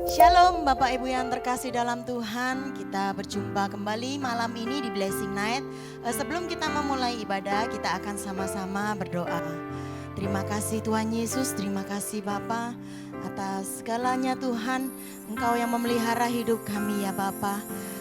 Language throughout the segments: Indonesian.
Shalom Bapak Ibu yang terkasih dalam Tuhan, kita berjumpa kembali malam ini di Blessing Night. Sebelum kita memulai ibadah, kita akan sama-sama berdoa. Terima kasih Tuhan Yesus, terima kasih Bapa atas segalanya Tuhan. Engkau yang memelihara hidup kami ya Bapa.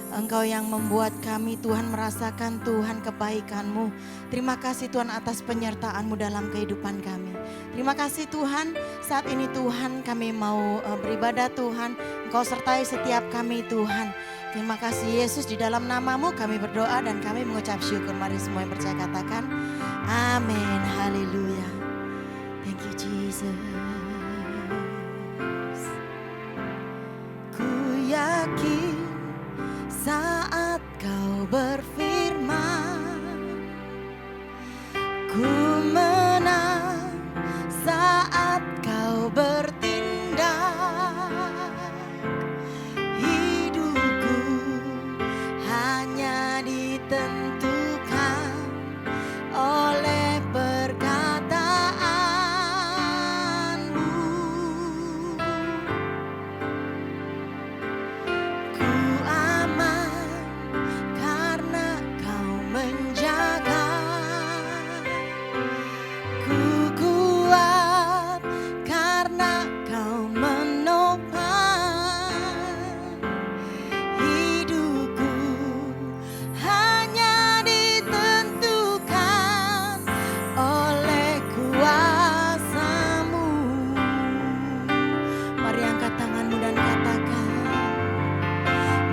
Engkau yang membuat kami Tuhan merasakan Tuhan kebaikan-Mu. Terima kasih Tuhan atas penyertaan-Mu dalam kehidupan kami. Terima kasih Tuhan, saat ini Tuhan kami mau beribadah Tuhan. Engkau sertai setiap kami Tuhan. Terima kasih Yesus, di dalam nama-Mu kami berdoa dan kami mengucap syukur. Mari semua yang percaya katakan amin, haleluya. Thank you Jesus. Ku yakin saat kau berfirman, ku menang saat kau bertindak. Hidupku hanya ditentukan oleh perkataanmu. Ku aman karena kau menjaga. Ku kuat karena kau menopang. Hidupku hanya ditentukan oleh kuasa-Mu. Mari angkat tanganmu dan katakan,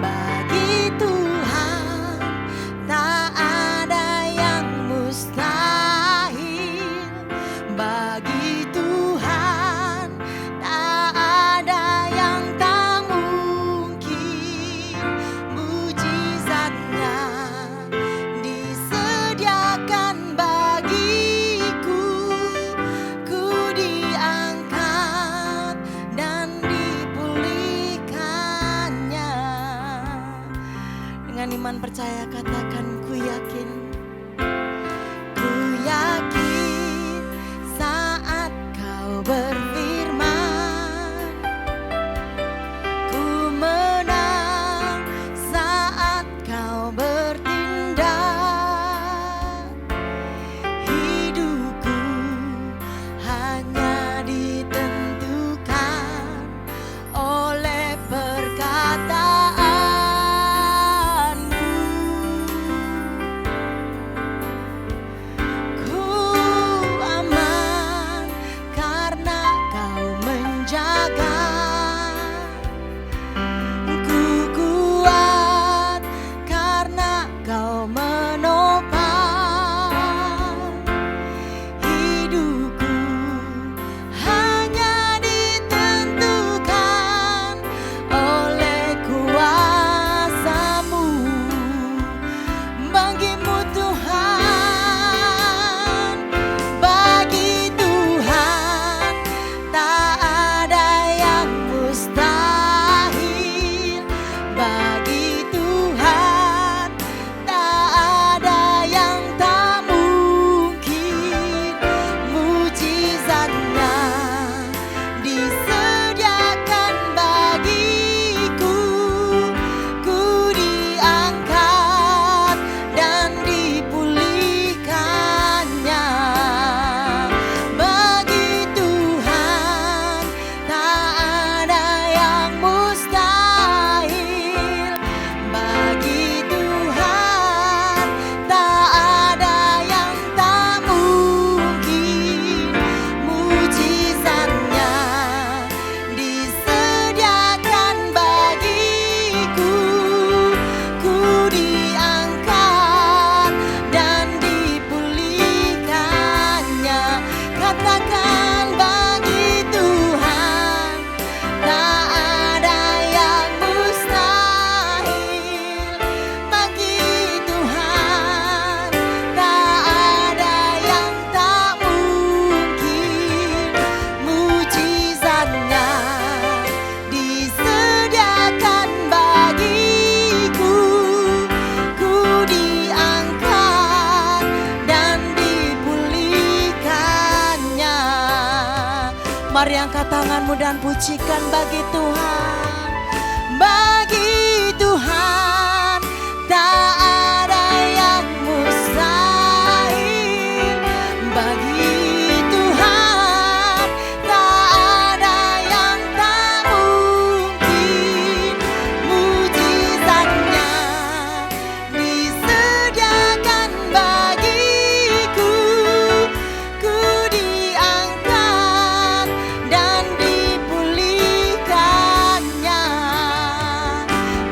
bagi Tuhan tak ada yang mustahil. Bagi Tuhan tak ada yang tak mungkin. Mujizatnya disediakan bagiku. Ku diangkat dan dipulihkannya. Dengan iman percaya katakan, ku yakin. Ku yakin saat kau berfirman, ku menang saat kau bertindak. Hidupku hanya ditentukan oleh perkataan-Mu. Ku aman karena Mari angkat tanganmu dan pujikan bagi Tuhan. Bagi Tuhan tak ada yang mustahil. Bagi Tuhan tak ada yang tak mungkin. Mujizatnya disediakan bagiku. Ku diangkat dan dipulihkannya.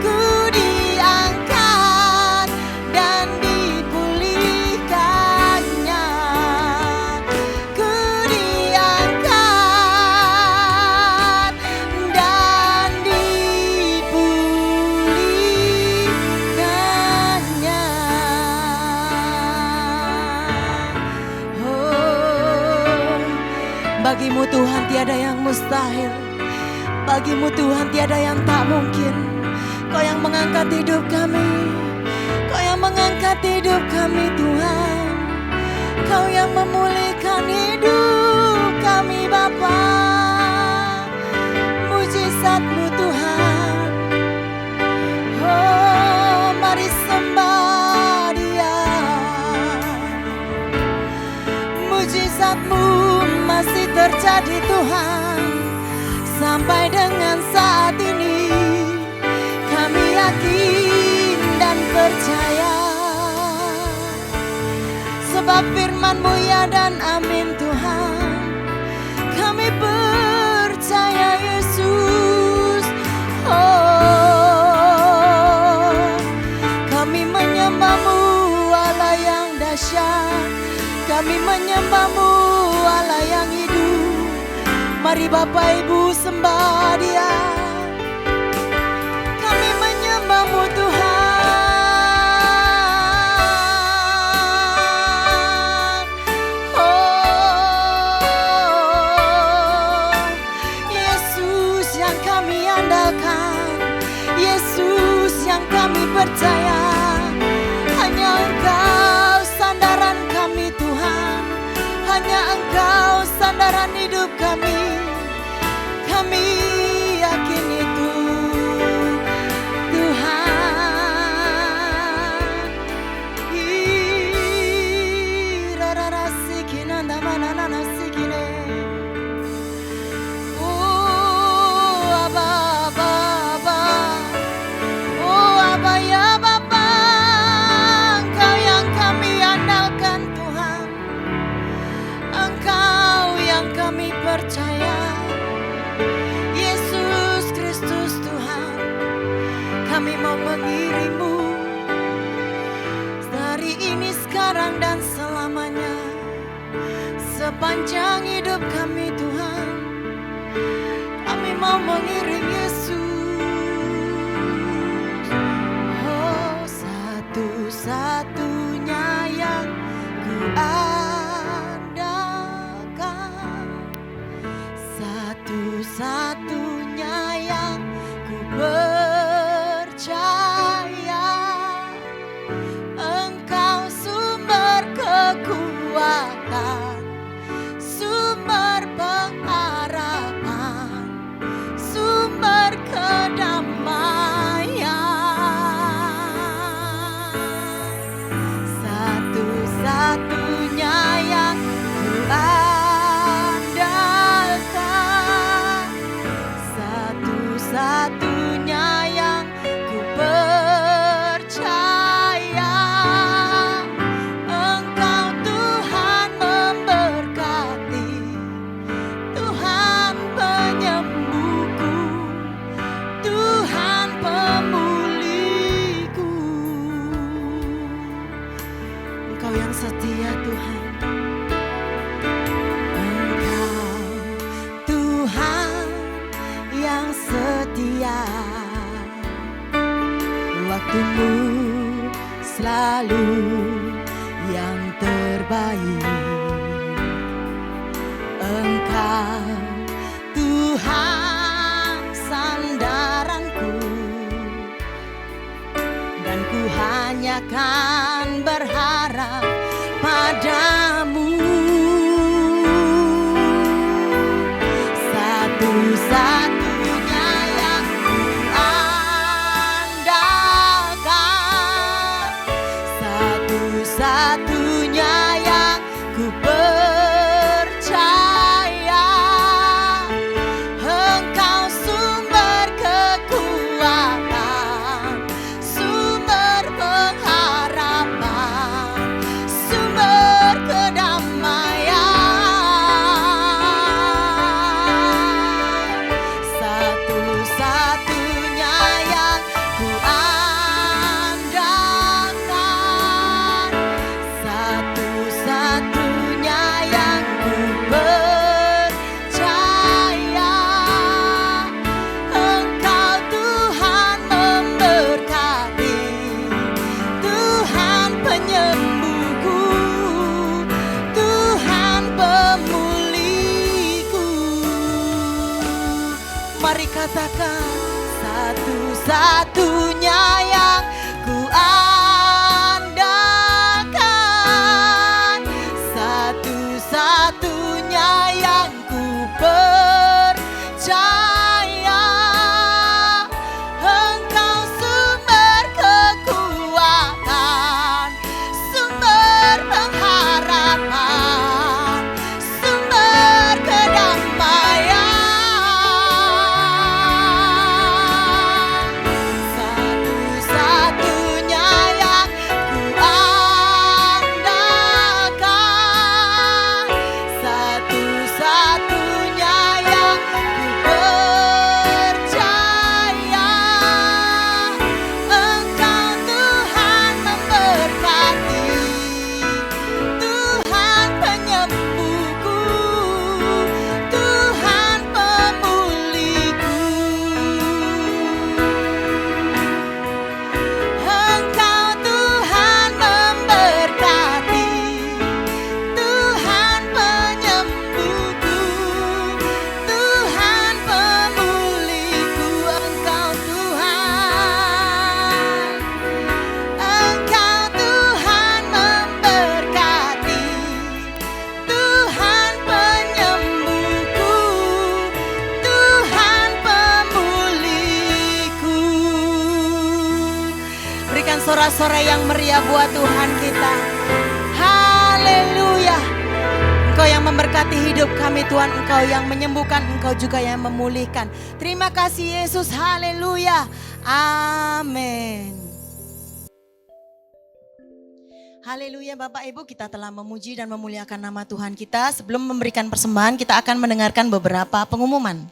Ku diangkat dan dipulihkannya. Ku diangkat dan dipulihkannya. Oh, bagimu Tuhan tiada yang mustahil. Bagimu Tuhan tiada yang tak mungkin. Kau yang mengangkat hidup kami. Kau yang mengangkat hidup kami Tuhan. Kau yang memulihkan hidup kami Bapa. Mujizat-Mu Tuhan. Oh, mari sembah Dia. Mujizat-Mu masih terjadi Tuhan. Sampai dengan saat ini kami yakin dan percaya. Sebab firman-Mu ya dan amin Tuhan. Kami percaya Yesus. Oh, kami menyembah-Mu Allah yang dahsyat. Kami menyembah-Mu Allah yang hidup. Mari Bapak Ibu sembah Dia. Kami menyembah-Mu Tuhan. Oh, Yesus yang kami andalkan. Yesus yang kami percaya. Hanya Engkau sandaran kami Tuhan. Hanya Engkau sandaran hidup kami. Kami yakin itu Tuhan. Irararasikinandamanananasikine. Oh Abba, Abba, Abba. Oh Abba ya Bapa. Engkau yang kami andalkan Tuhan. Engkau yang kami percaya. Yesus Kristus Tuhan, kami mau mengiring-Mu dari ini sekarang dan selamanya. Sepanjang hidup kami Tuhan, kami mau mengiring Yesus. Oh, satu-satunya yang ku andalkan, satu-satunya yang ku percaya. Engkau sumber kekuatan, sumber pengharapan, sumber kedamaian. Satu-satunya yang ku andalkan, satu-satunya yang ku percaya. Engkau Tuhan memberkati, Tuhan penyembuhku, Tuhan pemulihku. Engkau yang setia Tuhan. Engkau Tuhan yang setia. Waktu-Mu selalu yang terbaik. Engkau Tuhan sandaranku, dan ku hanya kan berharap padamu. satu-satunya yang ku andalkan, satu-satunya yang ku percaya. Engkau sumber kekuatan, sumber pengharapan, sumber kedamaian. Satu-satunya yang ku andalkan, satu-satunya yang ku percaya. Engkau Tuhan memberkati, Tuhan penyembuhku, Tuhan pemulihku. Mari katakan, satu-satunya yang ku andalkan, satu-satunya yang ku percaya. Engkau sumber kekuatan, sumber pengharapan, sumber kedamaian. Satu-satunya yang ku andalkan, satu-satunya yang ku percaya. Engkau Tuhan memberkati, Tuhan penyembuhku, Tuhan pemulihku. Engkau Tuhan memberkati, Tuhan penyembuhku, Tuhan pemulihku. Engkau Tuhan, Engkau Tuhan memberkati, Tuhan penyembuhku, Tuhan pemulihku. Berikan sorak-sorai yang meriah buat Tuhan kita. Haleluya. Engkau yang memberkati hidup kami Tuhan, Engkau yang menyembuhkan, Engkau juga yang memulihkan. Terima kasih Yesus, haleluya. Amin. Haleluya Bapak Ibu, kita telah memuji dan memuliakan nama Tuhan kita. Sebelum memberikan persembahan, kita akan mendengarkan beberapa pengumuman.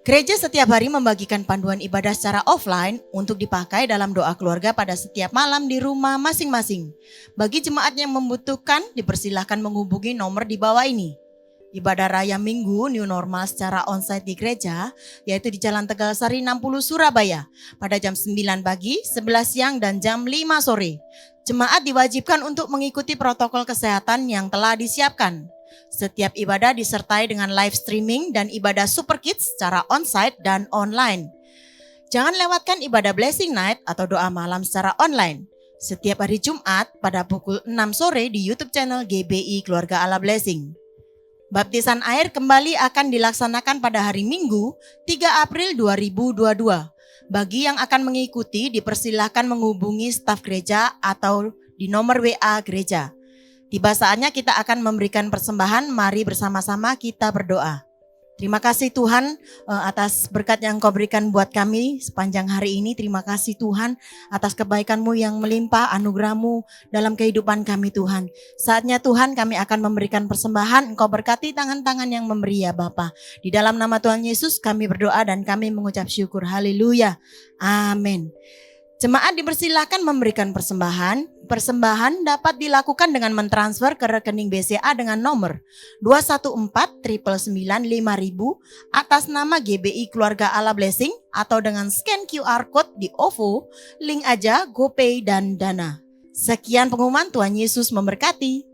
Gereja setiap hari membagikan panduan ibadah secara offline untuk dipakai dalam doa keluarga pada setiap malam di rumah masing-masing. Bagi jemaat yang membutuhkan, dipersilahkan menghubungi nomor di bawah ini. Ibadah Raya Minggu New Normal secara onsite di gereja, yaitu di Jalan Tegal Sari 60 Surabaya, pada jam 9 pagi, 11 siang, dan jam 5 sore. Jemaat diwajibkan untuk mengikuti protokol kesehatan yang telah disiapkan. Setiap ibadah disertai dengan live streaming dan ibadah Super Kids secara onsite dan online. Jangan lewatkan ibadah Blessing Night atau doa malam secara online. Setiap hari Jumat pada pukul 6 sore di YouTube channel GBI Keluarga Allah Blessing. Baptisan air kembali akan dilaksanakan pada hari Minggu 3 April 2022. Bagi yang akan mengikuti dipersilahkan menghubungi staf gereja atau di nomor WA gereja. Tiba saatnya kita akan memberikan persembahan, mari bersama-sama kita berdoa. Terima kasih Tuhan atas berkat yang Kau berikan buat kami sepanjang hari ini. Terima kasih Tuhan atas kebaikan-Mu yang melimpah, anugerah-Mu dalam kehidupan kami Tuhan. Saatnya Tuhan kami akan memberikan persembahan, Engkau berkati tangan-tangan yang memberi ya Bapa. Di dalam nama Tuhan Yesus kami berdoa dan kami mengucap syukur. Haleluya. Amin. Jemaat dipersilakan memberikan persembahan. Persembahan dapat dilakukan dengan mentransfer ke rekening BCA dengan nomor 214-999-5000 atas nama GBI Keluarga Allah Blessing atau dengan scan QR Code di OVO, link aja, GoPay, dan Dana. Sekian pengumuman, Tuhan Yesus memberkati.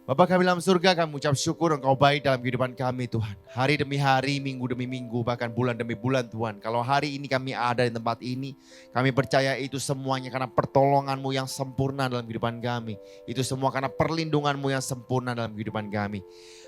Bapa kami dalam surga, kami ucap syukur Engkau baik dalam kehidupan kami Tuhan. Hari demi hari, minggu demi minggu, bahkan bulan demi bulan Tuhan. Kalau hari ini kami ada di tempat ini, kami percaya itu semuanya karena pertolongan-Mu yang sempurna dalam kehidupan kami. Itu semua karena perlindungan-Mu yang sempurna dalam kehidupan kami.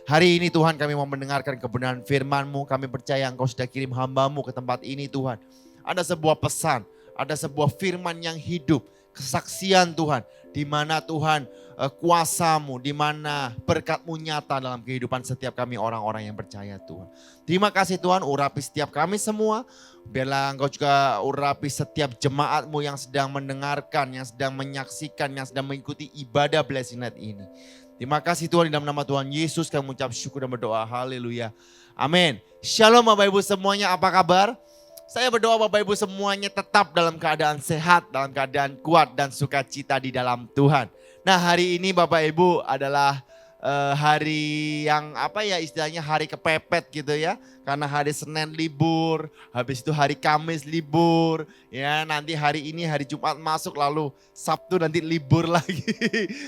Hari ini Tuhan kami mau mendengarkan kebenaran firman-Mu. Kami percaya Engkau sudah kirim hamba-Mu ke tempat ini Tuhan. Ada sebuah pesan, ada sebuah firman yang hidup, kesaksian Tuhan. Di mana Tuhan kuasa-Mu, di mana berkat-Mu nyata dalam kehidupan setiap kami orang-orang yang percaya Tuhan. Terima kasih Tuhan, urapi setiap kami semua. Biarlah Engkau juga urapi setiap jemaat-Mu yang sedang mendengarkan, yang sedang menyaksikan, yang sedang mengikuti ibadah Blessing Night ini. Terima kasih Tuhan, di dalam nama Tuhan Yesus kami mengucap syukur dan berdoa. Haleluya. Amin. Shalom Bapak Ibu semuanya, apa kabar? Saya berdoa Bapak Ibu semuanya tetap dalam keadaan sehat, dalam keadaan kuat dan sukacita di dalam Tuhan. Nah hari ini Bapak Ibu adalah hari yang istilahnya hari kepepet gitu ya. Karena hari Senin libur, habis itu hari Kamis libur. Ya nanti hari ini hari Jumat masuk lalu Sabtu nanti libur lagi.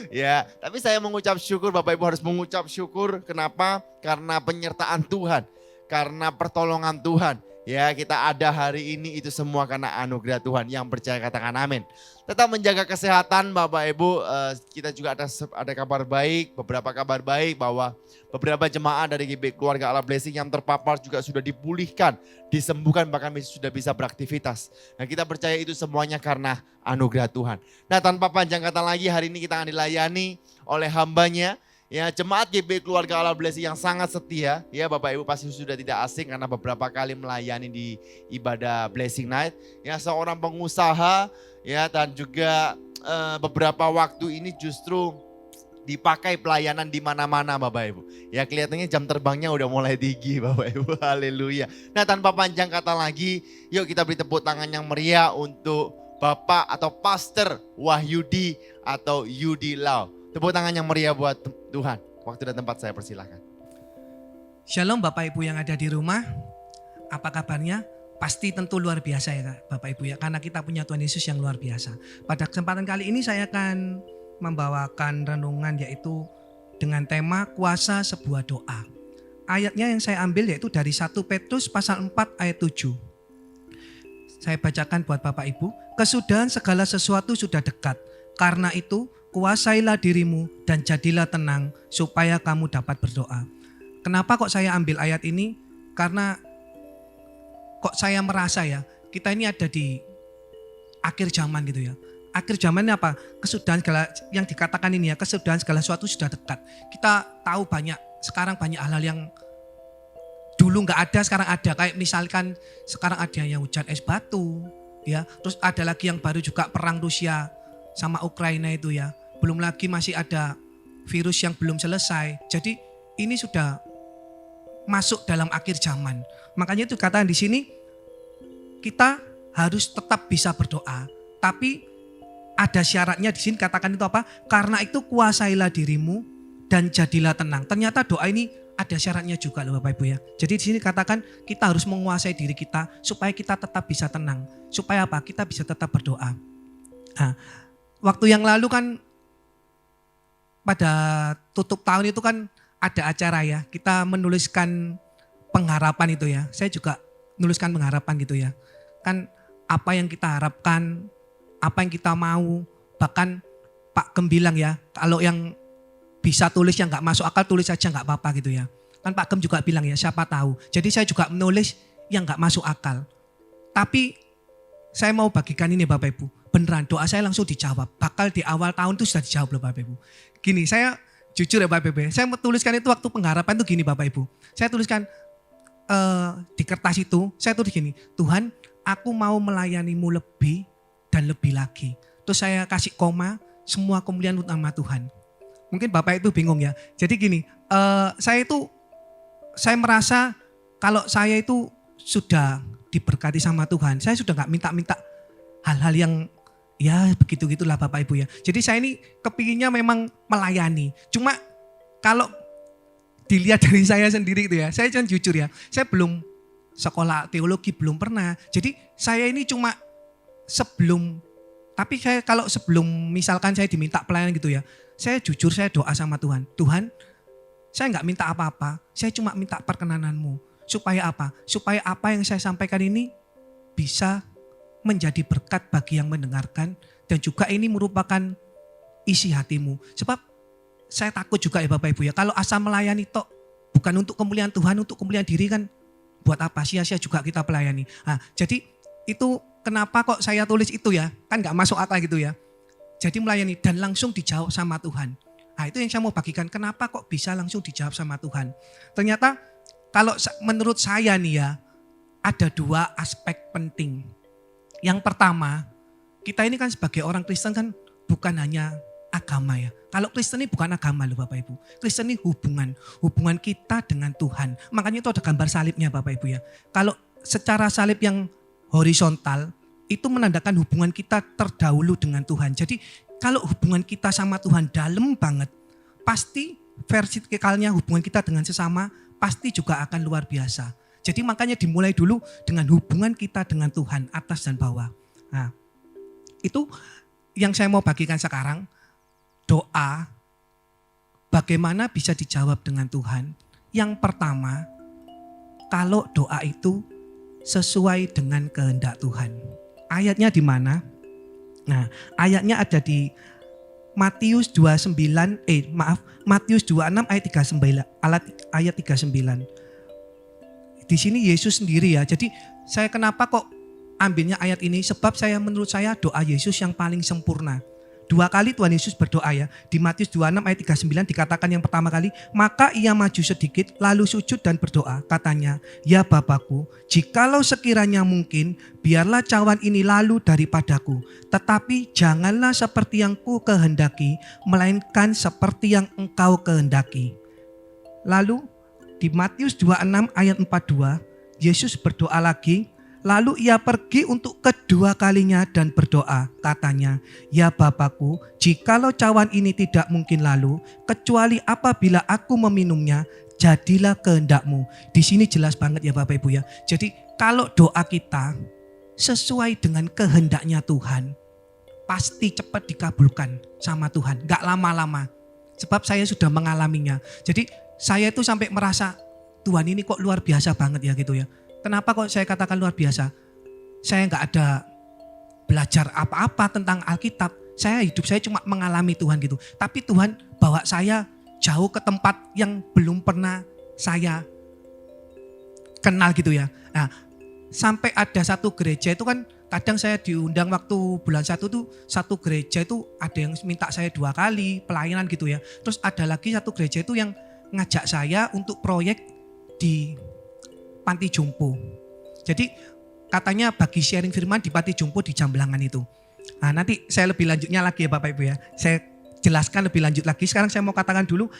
Ya tapi saya mengucap syukur, Bapak Ibu harus mengucap syukur. Kenapa? Karena penyertaan Tuhan, karena pertolongan Tuhan. Ya kita ada hari ini itu semua karena anugerah Tuhan. Yang percaya katakan amin. Tetap menjaga kesehatan Bapak Ibu. Kita juga ada kabar baik, beberapa kabar baik bahwa beberapa jemaat dari GBI Keluarga Allah Blessing yang terpapar juga sudah dipulihkan, disembuhkan, bahkan sudah bisa beraktivitas. Nah kita percaya itu semuanya karena anugerah Tuhan. Nah tanpa panjang kata lagi, hari ini kita akan dilayani oleh hambanya. Ya jemaat GBI Keluarga Allah Blessing yang sangat setia. Ya Bapak Ibu pasti sudah tidak asing karena beberapa kali melayani di ibadah Blessing Night. Ya seorang pengusaha ya dan juga beberapa waktu ini justru dipakai pelayanan di mana-mana Bapak Ibu. Ya kelihatannya jam terbangnya udah mulai tinggi Bapak Ibu. Haleluya. Nah tanpa panjang kata lagi, yuk kita beri tepuk tangan yang meriah untuk Bapak atau Pastor Wahyudi atau Yudi Lau. Tepuk tangan yang meriah buat Tuhan. Waktu dan tempat saya persilahkan. Shalom Bapak Ibu yang ada di rumah. Apa kabarnya? Pasti tentu luar biasa ya Bapak Ibu ya. Karena kita punya Tuhan Yesus yang luar biasa. Pada kesempatan kali ini saya akan membawakan renungan yaitu dengan tema kuasa sebuah doa. Ayatnya yang saya ambil yaitu dari 1 Petrus pasal 4 ayat 7. Saya bacakan buat Bapak Ibu. Kesudahan segala sesuatu sudah dekat. Karena itu kuasailah dirimu dan jadilah tenang supaya kamu dapat berdoa. Kenapa kok saya ambil ayat ini? Karena kok saya merasa ya, kita ini ada di akhir zaman gitu ya. Akhir zaman ini apa? Kesudahan segala yang dikatakan ini ya, kesudahan segala sesuatu sudah dekat. Kita tahu sekarang banyak hal-hal yang dulu nggak ada, sekarang ada. Kayak misalkan sekarang ada yang hujan es batu, ya. Terus ada lagi yang baru juga perang Rusia sama Ukraina itu ya. Belum lagi masih ada virus yang belum selesai. Jadi ini sudah masuk dalam akhir zaman. Makanya itu katakan di sini kita harus tetap bisa berdoa. Tapi ada syaratnya di sini katakan itu apa? Karena itu kuasailah dirimu dan jadilah tenang. Ternyata doa ini ada syaratnya juga loh Bapak Ibu ya. Jadi di sini katakan kita harus menguasai diri kita supaya kita tetap bisa tenang. Supaya apa? Kita bisa tetap berdoa. Nah, waktu yang lalu kan pada tutup tahun itu kan ada acara ya. Kita menuliskan pengharapan itu ya. Saya juga menuliskan pengharapan gitu ya. Kan apa yang kita harapkan, apa yang kita mau. Bahkan Pak Gem bilang ya, kalau yang bisa tulis yang gak masuk akal tulis aja gak apa-apa gitu ya. Kan Pak Gem juga bilang ya, siapa tahu. Jadi saya juga menulis yang gak masuk akal. Tapi saya mau bagikan ini Bapak Ibu. Beneran doa saya langsung dijawab. Bakal di awal tahun itu sudah dijawab loh Bapak Ibu. Gini saya jujur ya Bapak Ibu. Saya tuliskan itu waktu pengharapan itu gini Bapak Ibu. Saya tuliskan di kertas itu. Saya tulis gini. Tuhan aku mau melayanimu lebih dan lebih lagi. Terus saya kasih koma. Semua kemuliaan untuk nama Tuhan. Mungkin Bapak itu bingung ya. Jadi gini. Saya merasa kalau saya itu sudah diberkati sama Tuhan. Saya sudah gak minta-minta hal-hal yang ya begitu-gitulah Bapak Ibu ya. Jadi saya ini kepinginnya memang melayani. Cuma kalau dilihat dari saya sendiri itu ya. Saya jangan jujur ya. Saya belum sekolah teologi, belum pernah. Jadi saya ini cuma sebelum misalkan saya diminta pelayanan gitu ya. saya jujur, saya doa sama Tuhan. Tuhan, saya nggak minta apa-apa, saya cuma minta perkenananmu. Supaya apa? Supaya apa yang saya sampaikan ini bisa menjadi berkat bagi yang mendengarkan. Dan juga ini merupakan isi hatimu. Sebab saya takut juga ya Bapak Ibu ya. Kalau asal melayani tok, bukan untuk kemuliaan Tuhan, untuk kemuliaan diri kan buat apa? Sia-sia juga kita pelayani. Nah, jadi itu kenapa kok saya tulis itu ya. Kan gak masuk akal gitu ya. Jadi melayani dan langsung dijawab sama Tuhan. Nah itu yang saya mau bagikan. Kenapa kok bisa langsung dijawab sama Tuhan. Ternyata kalau menurut saya nih ya. Ada dua aspek penting. Yang pertama, kita ini kan sebagai orang Kristen kan bukan hanya agama ya. Kalau Kristen ini bukan agama loh Bapak Ibu. Kristen ini hubungan kita dengan Tuhan. Makanya itu ada gambar salibnya Bapak Ibu ya. Kalau secara salib yang horizontal itu menandakan hubungan kita terdahulu dengan Tuhan. Jadi kalau hubungan kita sama Tuhan dalam banget, pasti vertikalnya hubungan kita dengan sesama pasti juga akan luar biasa. Jadi makanya dimulai dulu dengan hubungan kita dengan Tuhan atas dan bawah. Nah, itu yang saya mau bagikan sekarang. Doa bagaimana bisa dijawab dengan Tuhan. Yang pertama, kalau doa itu sesuai dengan kehendak Tuhan. Ayatnya di mana? Nah, ayatnya ada di Matius 29 Matius 26 ayat 39 ayat 39. Di sini Yesus sendiri ya. Jadi saya kenapa kok ambilnya ayat ini? Sebab menurut saya doa Yesus yang paling sempurna. 2 kali Tuhan Yesus berdoa ya. Di Matius 26 ayat 39 dikatakan yang pertama kali, maka ia maju sedikit lalu sujud dan berdoa. Katanya, ya Bapakku, jikalau sekiranya mungkin, biarlah cawan ini lalu daripadaku. Tetapi janganlah seperti yang ku kehendaki, melainkan seperti yang engkau kehendaki. Lalu di Matius 26 ayat 42, Yesus berdoa lagi, lalu ia pergi untuk kedua kalinya dan berdoa. Katanya, ya Bapakku, jikalau cawan ini tidak mungkin lalu, kecuali apabila aku meminumnya, jadilah kehendakmu. Di sini jelas banget ya Bapak Ibu ya. Jadi kalau doa kita sesuai dengan kehendaknya Tuhan, pasti cepat dikabulkan sama Tuhan. Gak lama-lama. Sebab saya sudah mengalaminya. Jadi saya itu sampai merasa Tuhan ini kok luar biasa banget ya gitu ya. Kenapa kok saya katakan luar biasa? Saya gak ada belajar apa-apa tentang Alkitab. Hidup saya cuma mengalami Tuhan gitu. Tapi Tuhan bawa saya jauh ke tempat yang belum pernah saya kenal gitu ya. Nah, sampai ada satu gereja itu kan kadang saya diundang waktu bulan 1 tuh satu gereja itu ada yang minta saya 2 kali pelayanan gitu ya. Terus ada lagi satu gereja itu yang ngajak saya untuk proyek di Panti Jompo. Jadi katanya bagi sharing firman di Panti Jompo di Jambelangan itu. Nah nanti saya lebih lanjutnya lagi ya Bapak Ibu ya. Saya jelaskan lebih lanjut lagi. Sekarang saya mau katakan dulu,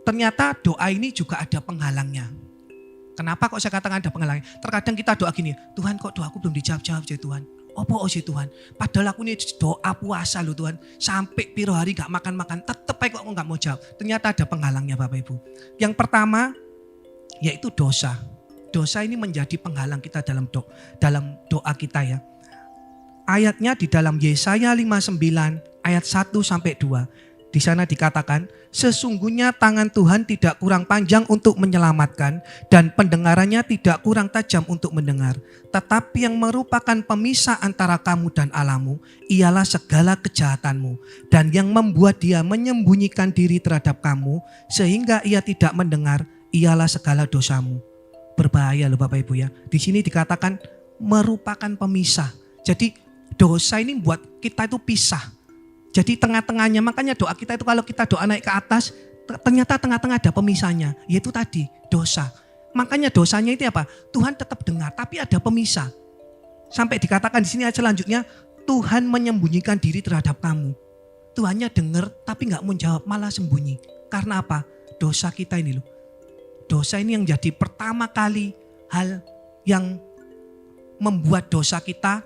ternyata doa ini juga ada penghalangnya. Kenapa kok saya katakan ada penghalangnya? Terkadang kita doa gini, Tuhan kok doaku belum dijawab-jawab sih Tuhan. Apa sih Tuhan? Padahal aku ini doa puasa loh Tuhan. Sampai piro hari gak makan-makan. Tetep aja kok aku gak mau jawab. Ternyata ada penghalangnya Bapak Ibu. Yang pertama yaitu dosa. Dosa ini menjadi penghalang kita dalam doa kita ya. Ayatnya di dalam Yesaya 59 ayat 1 sampai 2. Di sana dikatakan, sesungguhnya tangan Tuhan tidak kurang panjang untuk menyelamatkan dan pendengarannya tidak kurang tajam untuk mendengar. Tetapi yang merupakan pemisah antara kamu dan Allahmu ialah segala kejahatanmu. Dan yang membuat dia menyembunyikan diri terhadap kamu sehingga ia tidak mendengar ialah segala dosamu. Berbahaya loh Bapak Ibu ya. Di sini dikatakan merupakan pemisah. Jadi dosa ini buat kita itu pisah. Jadi tengah-tengahnya, makanya doa kita itu kalau kita doa naik ke atas, ternyata tengah-tengah ada pemisahnya, yaitu tadi dosa. Makanya dosanya itu apa? Tuhan tetap dengar, tapi ada pemisah. Sampai dikatakan di sini aja selanjutnya, Tuhan menyembunyikan diri terhadap kamu. Tuhannya dengar, tapi nggak mau jawab, malah sembunyi. Karena apa? Dosa kita ini loh. Dosa ini yang jadi pertama kali hal yang membuat dosa kita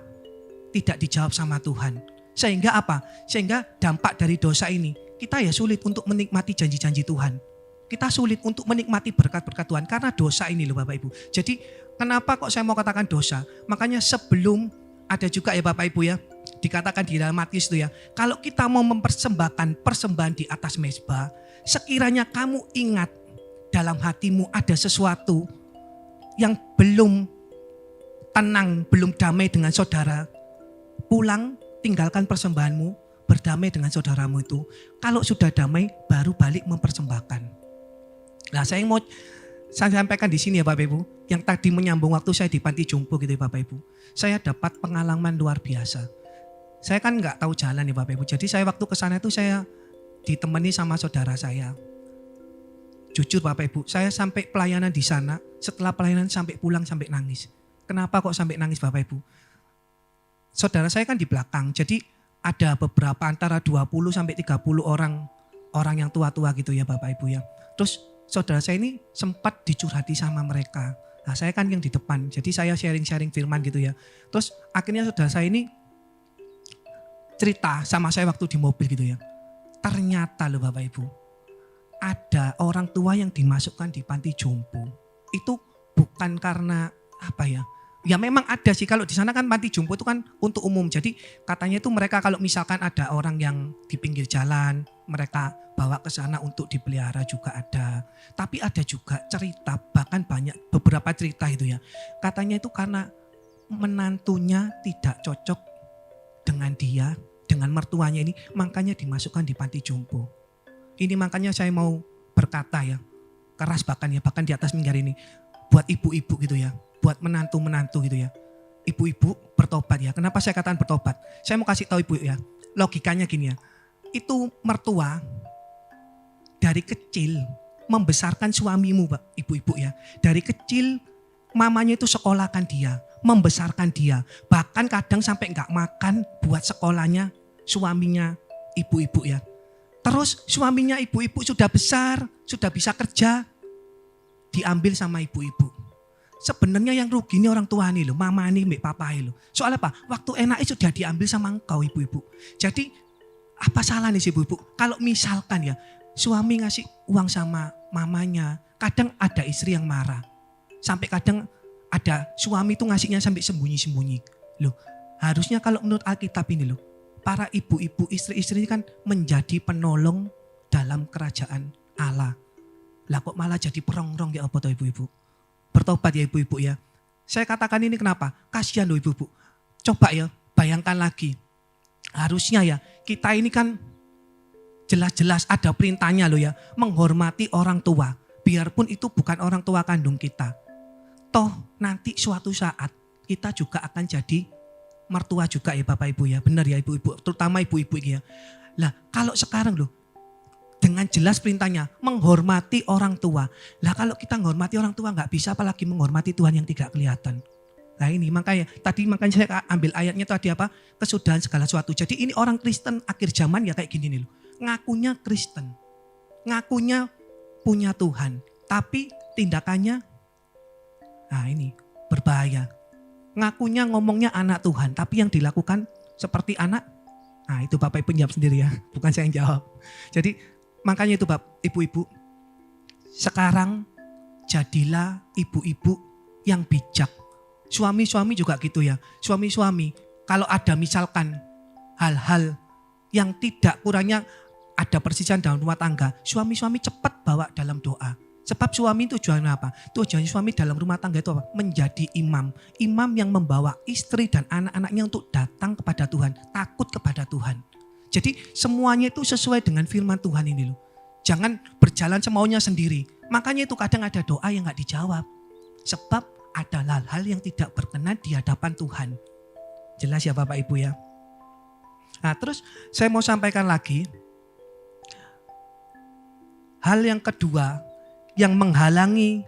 tidak dijawab sama Tuhan. Sehingga apa? Sehingga dampak dari dosa ini, kita ya sulit untuk menikmati janji-janji Tuhan. Kita sulit untuk menikmati berkat-berkat Tuhan karena dosa ini loh Bapak Ibu. Jadi kenapa kok saya mau katakan dosa? Makanya sebelum ada juga ya Bapak Ibu ya, dikatakan di dalam Matius itu ya, kalau kita mau mempersembahkan persembahan di atas mezbah, sekiranya kamu ingat dalam hatimu ada sesuatu yang belum tenang, belum damai dengan saudara, pulang, tinggalkan persembahanmu, berdamai dengan saudaramu itu. Kalau sudah damai, baru balik mempersembahkan. Nah, saya sampaikan di sini ya Bapak Ibu, yang tadi menyambung waktu saya di panti jompo gitu ya Bapak Ibu. Saya dapat pengalaman luar biasa. Saya kan nggak tahu jalan ya Bapak Ibu. Jadi saya waktu ke sana itu saya ditemani sama saudara saya. Jujur Bapak Ibu, saya sampai pelayanan di sana, setelah pelayanan sampai pulang sampai nangis. Kenapa kok sampai nangis Bapak Ibu? Saudara saya kan di belakang, jadi ada beberapa antara 20 sampai 30 orang yang tua-tua gitu ya Bapak Ibu ya. Terus saudara saya ini sempat dicurhati sama mereka. Nah saya kan yang di depan, jadi saya sharing-sharing firman gitu ya. Terus akhirnya saudara saya ini cerita sama saya waktu di mobil gitu ya. Ternyata loh Bapak Ibu, ada orang tua yang dimasukkan di panti jompo. Itu bukan karena apa ya. Ya memang ada sih, kalau di sana kan panti jompo itu kan untuk umum. Jadi katanya itu mereka kalau misalkan ada orang yang di pinggir jalan, mereka bawa ke sana untuk dipelihara juga ada. Tapi ada juga cerita, bahkan banyak beberapa cerita itu ya. Katanya itu karena menantunya tidak cocok dengan dia, dengan mertuanya ini, makanya dimasukkan di panti jompo. Ini makanya saya mau berkata ya, keras bahkan di atas mimbar ini, buat ibu-ibu gitu ya, buat menantu-menantu gitu ya. Ibu-ibu bertobat ya. Kenapa saya katakan bertobat? Saya mau kasih tahu ibu ya, logikanya gini ya. Itu mertua dari kecil membesarkan suamimu ibu-ibu ya. Dari kecil mamanya itu sekolahkan dia, membesarkan dia. Bahkan kadang sampai enggak makan buat sekolahnya suaminya ibu-ibu ya. Terus suaminya ibu-ibu sudah besar, sudah bisa kerja, diambil sama ibu-ibu. Sebenarnya yang rugi ini orang tua nih loh, mama nih, mbak papa nih loh. Soalnya apa? Waktu enaknya sudah diambil sama engkau ibu-ibu. Jadi apa salah nih si ibu-ibu? Kalau misalkan ya suami ngasih uang sama mamanya, kadang ada istri yang marah. Sampai kadang ada suami tuh ngasihnya sampai sembunyi-sembunyi. Loh, harusnya kalau menurut Alkitab ini loh, para ibu-ibu, istri-istri kan menjadi penolong dalam kerajaan Allah. Lah kok malah jadi perongrong ya apa tuh ibu-ibu? Bertobat ya ibu-ibu ya. Saya katakan ini kenapa? Kasihan loh ibu-ibu. Coba ya bayangkan lagi. Harusnya ya kita ini kan jelas-jelas ada perintahnya loh ya. Menghormati orang tua. Biarpun itu bukan orang tua kandung kita. Toh nanti suatu saat kita juga akan jadi mertua juga ya Bapak Ibu ya. Benar ya ibu-ibu, terutama ibu-ibu ya. Lah kalau sekarang loh, dengan jelas perintahnya menghormati orang tua. Lah kalau kita menghormati orang tua nggak bisa apalagi menghormati Tuhan yang tidak kelihatan. Nah ini makanya saya ambil ayatnya tadi apa? Kesudahan segala sesuatu. Jadi ini orang Kristen akhir zaman ya kayak gini nih loh. Ngakunya Kristen. Ngakunya punya Tuhan. Tapi tindakannya nah ini berbahaya. Ngakunya ngomongnya anak Tuhan. Tapi yang dilakukan seperti anak. Nah itu Bapak Ibu jawab sendiri ya. Bukan saya yang jawab. Jadi makanya itu ibu-ibu. Sekarang jadilah ibu-ibu yang bijak. Suami-suami juga gitu ya. Suami-suami kalau ada misalkan hal-hal yang tidak kurangnya ada persisian dalam rumah tangga. Suami-suami cepat bawa dalam doa. Sebab suami itu tujuannya apa? Tujuan suami dalam rumah tangga itu apa? Menjadi imam. Imam yang membawa istri dan anak-anaknya untuk datang kepada Tuhan. Takut kepada Tuhan. Jadi semuanya itu sesuai dengan firman Tuhan ini loh. Jangan berjalan semaunya sendiri. Makanya itu kadang ada doa yang gak dijawab. Sebab ada hal-hal yang tidak berkenan di hadapan Tuhan. Jelas ya Bapak Ibu ya. Nah terus saya mau sampaikan lagi. Hal yang kedua yang menghalangi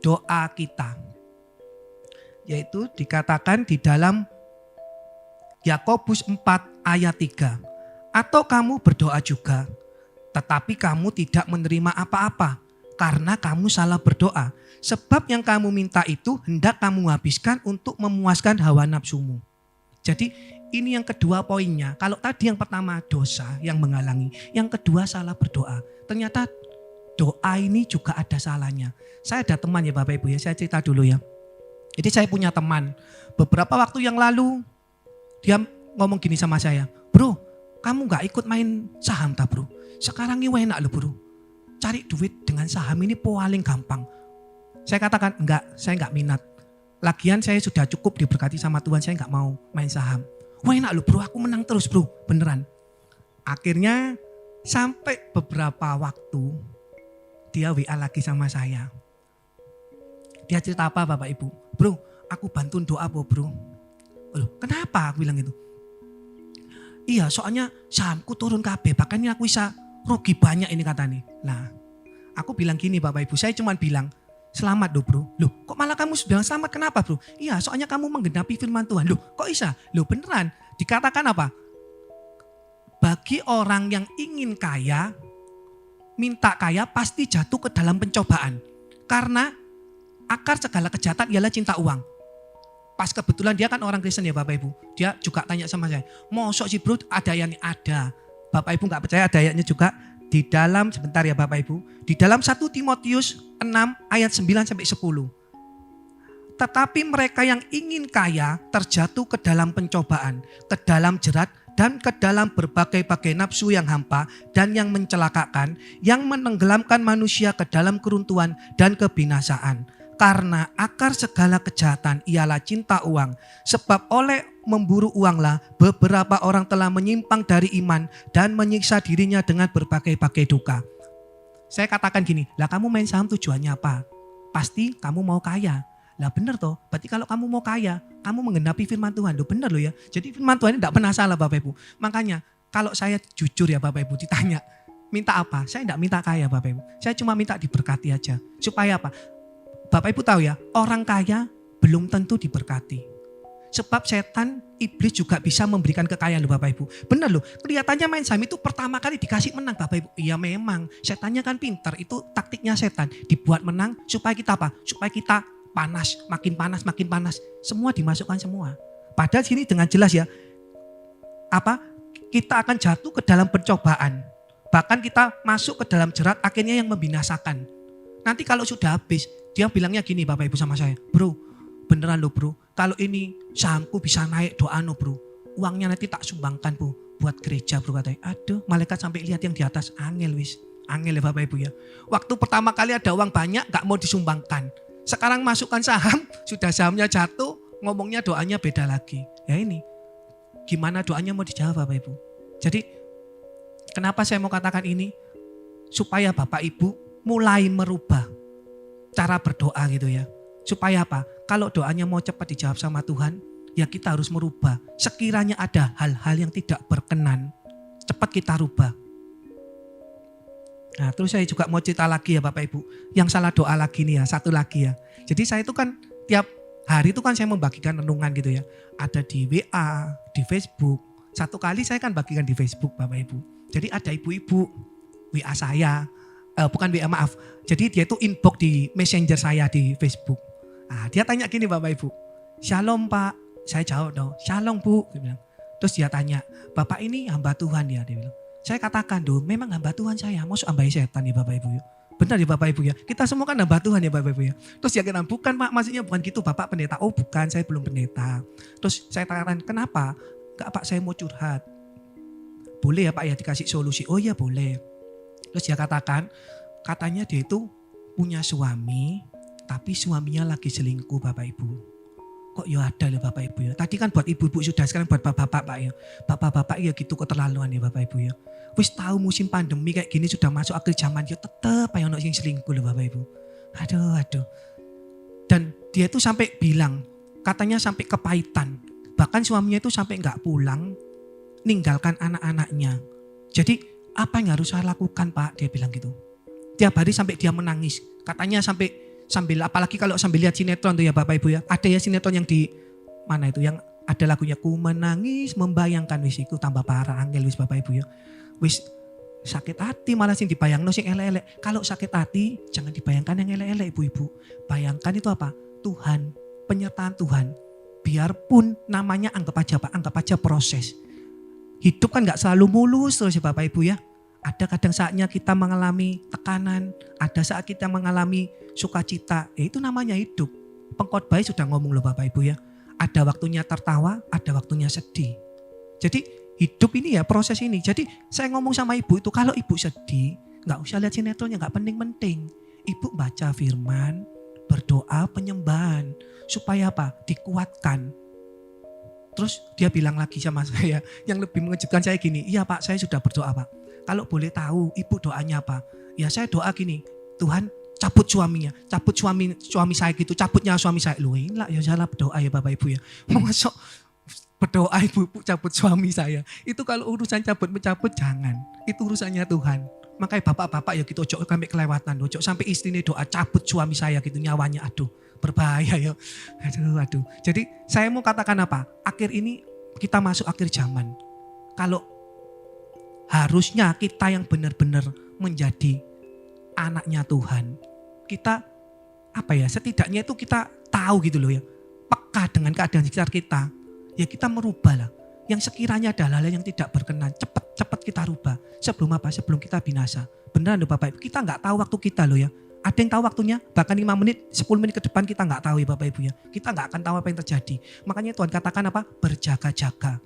doa kita. Yaitu dikatakan di dalam Yakobus 4 ayat 3. Atau kamu berdoa juga, tetapi kamu tidak menerima apa-apa karena kamu salah berdoa. Sebab yang kamu minta itu hendak kamu habiskan untuk memuaskan hawa nafsumu. Jadi ini yang kedua poinnya. Kalau tadi yang pertama dosa yang menghalangi. Yang kedua salah berdoa. Ternyata doa ini juga ada salahnya. Saya ada teman ya Bapak Ibu ya, saya cerita dulu ya. Jadi saya punya teman. Beberapa waktu yang lalu dia ngomong gini sama saya, bro, kamu gak ikut main saham tak bro? Sekarang ini enak loh bro, cari duit dengan saham ini paling gampang. Saya katakan, enggak, saya enggak minat. Lagian saya sudah cukup diberkati sama Tuhan, saya enggak mau main saham. Wah enak loh bro, aku menang terus bro, beneran. Akhirnya sampai beberapa waktu, dia WA lagi sama saya. Dia cerita apa Bapak Ibu? Bro, aku bantuin doa bro. Loh, kenapa aku bilang gitu? Iya, soalnya sahamku turun kabeh, bahkan aku bisa rugi banyak ini katanya. Nah, aku bilang gini Bapak Ibu, saya cuma bilang, selamat loh bro. Loh, kok malah kamu bilang selamat, kenapa bro? Iya, soalnya kamu menggenapi firman Tuhan. Loh, kok bisa? Loh beneran, dikatakan apa? Bagi orang yang ingin kaya, minta kaya pasti jatuh ke dalam pencobaan. Karena akar segala kejahatan ialah cinta uang. Pas kebetulan dia kan orang Kristen ya Bapak Ibu. Dia juga tanya sama saya, mosok sih bro ada ayatnya? Ada. Bapak Ibu gak percaya ada ayatnya juga. Di dalam, sebentar ya Bapak Ibu. Di dalam 1 Timotius 6 ayat 9-10. Tetapi mereka yang ingin kaya terjatuh ke dalam pencobaan, ke dalam jerat, dan ke dalam berbagai-bagai nafsu yang hampa dan yang mencelakakan, yang menenggelamkan manusia ke dalam keruntuhan dan kebinasaan. Karena akar segala kejahatan ialah cinta uang. Sebab oleh memburu uanglah beberapa orang telah menyimpang dari iman dan menyiksa dirinya dengan berbagai-bagai duka. Saya katakan gini, lah kamu main saham tujuannya apa? Pasti kamu mau kaya. Lah benar toh, berarti kalau kamu mau kaya, kamu menggenapi firman Tuhan. Loh benar loh ya, jadi firman Tuhan ini tidak pernah salah Bapak Ibu. Makanya kalau saya jujur ya Bapak Ibu ditanya, minta apa? Saya tidak minta kaya Bapak Ibu. Saya cuma minta diberkati aja. Supaya apa? Bapak Ibu tahu ya, orang kaya belum tentu diberkati. Sebab setan, iblis juga bisa memberikan kekayaan loh Bapak Ibu. Benar loh, kelihatannya main saham itu pertama kali dikasih menang Bapak Ibu. Iya memang, setannya kan pintar, itu taktiknya setan. Dibuat menang supaya kita apa? Supaya kita panas, makin panas. Semua dimasukkan semua. Padahal sini dengan jelas ya, apa? Kita akan jatuh ke dalam pencobaan. Bahkan kita masuk ke dalam jerat akhirnya yang membinasakan. Nanti kalau sudah habis, dia bilangnya gini Bapak Ibu sama saya, bro beneran loh bro, kalau ini sahamku bisa naik doa no bro, uangnya nanti tak sumbangkan bu buat gereja bro katanya. Aduh malaikat sampai lihat yang di atas, angel ya Bapak Ibu ya. Waktu pertama kali ada uang banyak gak mau disumbangkan, sekarang masukkan saham, sudah sahamnya jatuh, ngomongnya doanya beda lagi. Ya ini, gimana doanya mau dijawab Bapak Ibu. Jadi kenapa saya mau katakan ini, supaya Bapak Ibu mulai merubah cara berdoa gitu ya. Supaya apa? Kalau doanya mau cepat dijawab sama Tuhan, ya kita harus merubah. Sekiranya ada hal-hal yang tidak berkenan, cepat kita rubah. Nah terus saya juga mau cerita lagi ya Bapak Ibu. Yang salah doa lagi nih ya, satu lagi ya. Jadi saya itu kan tiap hari itu kan saya membagikan renungan gitu ya. Ada di WA, di Facebook. Satu kali saya kan bagikan di Facebook Bapak Ibu. Jadi ada ibu-ibu WA saya. Bukan WA maaf, jadi dia itu inbox di messenger saya di Facebook. Nah, dia tanya gini Bapak Ibu, Shalom Pak, saya jawab dong, Shalom Bu, dia bilang. Terus dia tanya, Bapak ini hamba Tuhan ya, dia bilang. Saya katakan dong, memang hamba Tuhan saya, maksud hamba setan ya Bapak Ibu ya. Benar ya Bapak Ibu ya, kita semua kan hamba Tuhan ya Bapak Ibu ya. Terus dia kata, bukan Pak, maksudnya bukan gitu Bapak pendeta. Oh bukan, saya belum pendeta. Terus saya katakan, kenapa? Enggak Pak, saya mau curhat. Boleh ya Pak ya dikasih solusi? Oh iya boleh. Terus dia katakan, katanya dia itu punya suami, tapi suaminya lagi selingkuh Bapak Ibu. Kok ya ada loh Bapak Ibu ya. Tadi kan buat ibu-ibu sudah, sekarang buat bapak-bapak Pak ya. Bapak-bapak ya gitu keterlaluan ya Bapak Ibu ya. Wis tahu musim pandemi kayak gini sudah masuk akhir zaman, ya tetep ayo ono sing selingkuh loh Bapak Ibu. Aduh. Dan dia itu sampai bilang, katanya sampai kepahitan. Bahkan suaminya itu sampai gak pulang, ninggalkan anak-anaknya. Jadi apa yang harus saya lakukan Pak? Dia bilang gitu. Tiap hari sampai dia menangis. Katanya sambil apalagi kalau sambil lihat sinetron tuh ya Bapak Ibu ya. Ada ya sinetron yang di mana itu yang ada lagunya ku menangis membayangkan, wis itu tambah parah angel wis Bapak Ibu ya. Wis sakit hati malah sing dibayangno sing elek-elek. Kalau sakit hati jangan dibayangkan yang elek-elek Ibu-ibu. Bayangkan itu apa? Tuhan, penyertaan Tuhan. Biarpun namanya anggap aja Pak, anggap aja proses. Hidup kan gak selalu mulus terus ya Bapak Ibu ya. Ada kadang saatnya kita mengalami tekanan, ada saat kita mengalami sukacita. Ya itu namanya hidup. Pengkhotbah sudah ngomong loh Bapak Ibu ya. Ada waktunya tertawa, ada waktunya sedih. Jadi hidup ini ya proses ini. Jadi saya ngomong sama ibu itu, kalau ibu sedih, nggak usah lihat sinetronnya, nggak penting-penting. Ibu baca firman, berdoa, penyembahan. Supaya apa? Dikuatkan. Terus dia bilang lagi sama saya, yang lebih mengejutkan saya gini, iya Pak, saya sudah berdoa Pak. Kalau boleh tahu ibu doanya apa? Ya saya doa gini, Tuhan cabut suaminya, cabut suami saya gitu, cabutnya suami saya. Loh lah ya salah berdoa ya Bapak Ibu ya. Masuk berdoa ibu cabut suami saya. Itu kalau urusan cabut mencabut jangan, itu urusannya Tuhan. Makanya bapak-bapak ya gitu, ojo kami kelewatan, ojo sampai istrinya doa cabut suami saya gitu, nyawanya aduh berbahaya ya. Aduh. Jadi saya mau katakan apa? Akhir ini kita masuk akhir zaman. Kalau harusnya kita yang benar-benar menjadi anaknya Tuhan. Kita apa ya? Setidaknya itu kita tahu gitu loh ya. Peka dengan keadaan sekitar kita. Ya kita merubah lah. Yang sekiranya adalah hal yang tidak berkenan. Cepat kita rubah. Sebelum apa? Sebelum kita binasa. Beneran loh Bapak Ibu. Kita gak tahu waktu kita loh ya. Ada yang tahu waktunya, bahkan 5 menit, 10 menit ke depan kita nggak tahu ya Bapak Ibu ya. Kita nggak akan tahu apa yang terjadi. Makanya Tuhan katakan apa? Berjaga-jaga.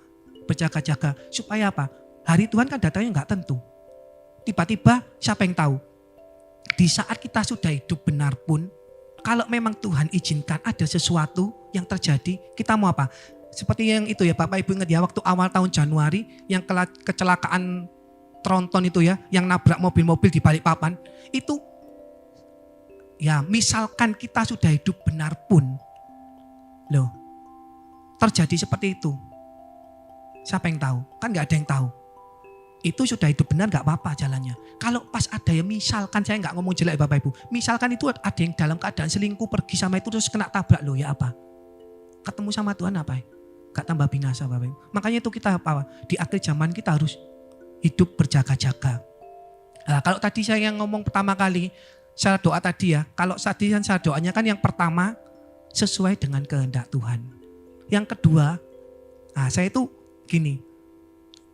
Berjaga-jaga. Supaya apa? Hari Tuhan kan datangnya nggak tentu. Tiba-tiba siapa yang tahu? Di saat kita sudah hidup benar pun, kalau memang Tuhan izinkan ada sesuatu yang terjadi, kita mau apa? Seperti yang itu ya Bapak Ibu ingat ya, waktu awal tahun Januari, yang kecelakaan tronton itu ya, yang nabrak mobil-mobil di Balikpapan, itu ya misalkan kita sudah hidup benar pun, loh terjadi seperti itu. Siapa yang tahu? Kan gak ada yang tahu. Itu sudah hidup benar gak apa-apa jalannya. Kalau pas ada ya misalkan, saya gak ngomong jelek Bapak Ibu. Misalkan itu ada yang dalam keadaan selingkuh pergi sama itu terus kena tabrak, loh ya apa? Ketemu sama Tuhan apa ya? Gak tambah binasa Bapak Ibu. Makanya itu kita apa? Di akhir zaman kita harus hidup berjaga-jaga. Nah, kalau tadi saya yang ngomong pertama kali, saya doa tadi ya, kalau tadi kan saya doanya kan yang pertama sesuai dengan kehendak Tuhan. Yang kedua, saya itu gini,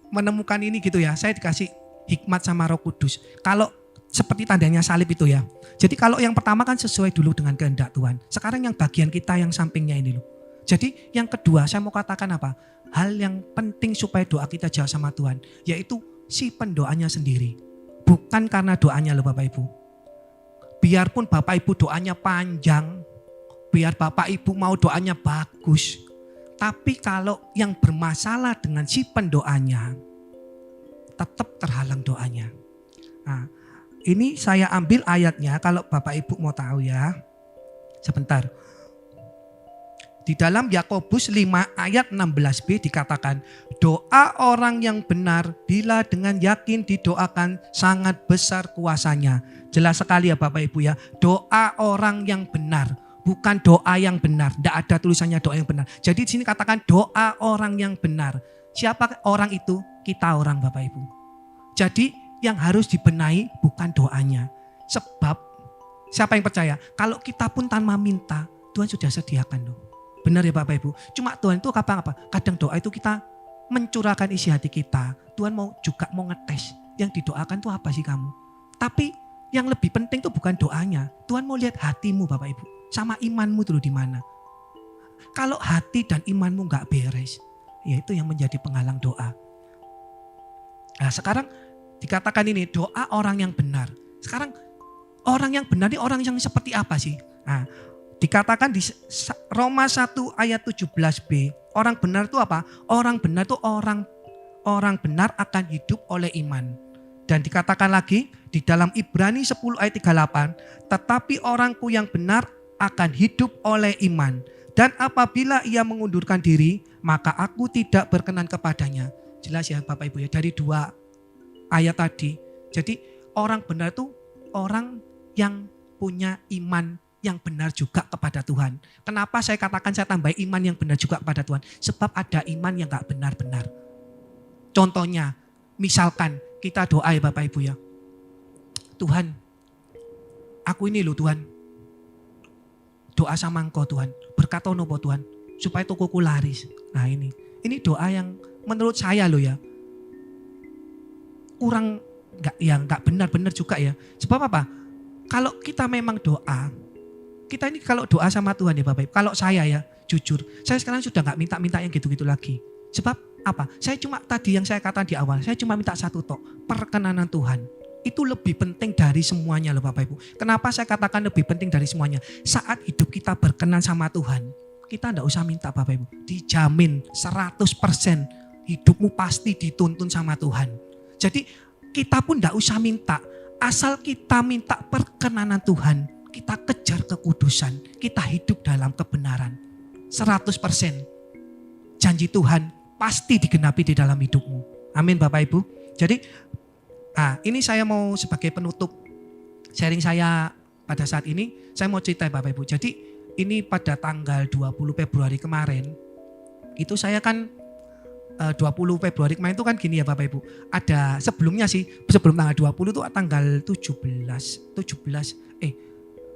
menemukan ini gitu ya, saya dikasih hikmat sama Roh Kudus. Kalau seperti tandanya salib itu ya. Jadi kalau yang pertama kan sesuai dulu dengan kehendak Tuhan. Sekarang yang bagian kita yang sampingnya ini loh. Jadi yang kedua saya mau katakan apa? Hal yang penting supaya doa kita jauh sama Tuhan, yaitu si pendoanya sendiri. Bukan karena doanya loh Bapak Ibu. Biarpun Bapak Ibu doanya panjang, biar Bapak Ibu mau doanya bagus. Tapi kalau yang bermasalah dengan si pendoanya, tetap terhalang doanya. Nah, ini saya ambil ayatnya kalau Bapak Ibu mau tahu ya. Sebentar. Di dalam Yakobus 5 ayat 16b dikatakan, doa orang yang benar bila dengan yakin didoakan sangat besar kuasanya. Jelas sekali ya Bapak Ibu ya, doa orang yang benar, bukan doa yang benar. Tidak ada tulisannya doa yang benar. Jadi di sini katakan doa orang yang benar. Siapa orang itu? Kita orang Bapak Ibu. Jadi yang harus dibenahi bukan doanya. Sebab siapa yang percaya? Kalau kita pun tanpa minta, Tuhan sudah sediakan loh. Benar ya Bapak Ibu. Cuma Tuhan itu apa? Kadang doa itu kita mencurahkan isi hati kita. Tuhan juga mau ngetes. Yang didoakan itu apa sih kamu? Tapi yang lebih penting itu bukan doanya. Tuhan mau lihat hatimu Bapak Ibu. Sama imanmu dulu di mana. Kalau hati dan imanmu gak beres, ya itu yang menjadi penghalang doa. Nah sekarang dikatakan ini doa orang yang benar. Sekarang orang yang benar ini orang yang seperti apa sih? Nah, dikatakan di Roma 1 ayat 17b, orang benar itu apa? Orang benar itu orang benar akan hidup oleh iman. Dan dikatakan lagi di dalam Ibrani 10 ayat 38, tetapi orangku yang benar akan hidup oleh iman. Dan apabila ia mengundurkan diri, maka aku tidak berkenan kepadanya. Jelas ya Bapak Ibu ya, dari 2 ayat tadi. Jadi orang benar itu orang yang punya iman yang benar juga kepada Tuhan. Kenapa saya katakan saya tambah iman yang benar juga kepada Tuhan? Sebab ada iman yang gak benar-benar. Contohnya, misalkan kita doa ya Bapak Ibu ya. Tuhan, aku ini loh Tuhan. Doa sama Engkau Tuhan. Berkata nopo Tuhan. Supaya tokoku laris. Nah ini doa yang menurut saya loh ya. Kurang gak benar-benar juga ya. Sebab apa? Kalau kita memang doa, kita ini kalau doa sama Tuhan ya Bapak Ibu, kalau saya ya jujur, saya sekarang sudah gak minta-minta yang gitu-gitu lagi. Sebab apa? Saya cuma tadi yang saya katakan di awal, saya cuma minta satu tok, perkenanan Tuhan. Itu lebih penting dari semuanya loh Bapak Ibu. Kenapa saya katakan lebih penting dari semuanya? Saat hidup kita berkenan sama Tuhan, kita enggak usah minta Bapak Ibu. Dijamin 100% hidupmu pasti dituntun sama Tuhan. Jadi kita pun enggak usah minta. Asal kita minta perkenanan Tuhan, kita kejar kekudusan, kita hidup dalam kebenaran. 100% janji Tuhan pasti digenapi di dalam hidupmu. Amin Bapak Ibu. Jadi ini saya mau sebagai penutup sharing saya pada saat ini, saya mau cerita Bapak Ibu. Jadi ini pada tanggal 20 Februari kemarin, itu saya kan 20 Februari kemarin itu kan gini ya Bapak Ibu. Ada sebelumnya sih, sebelum tanggal 20 itu tanggal 17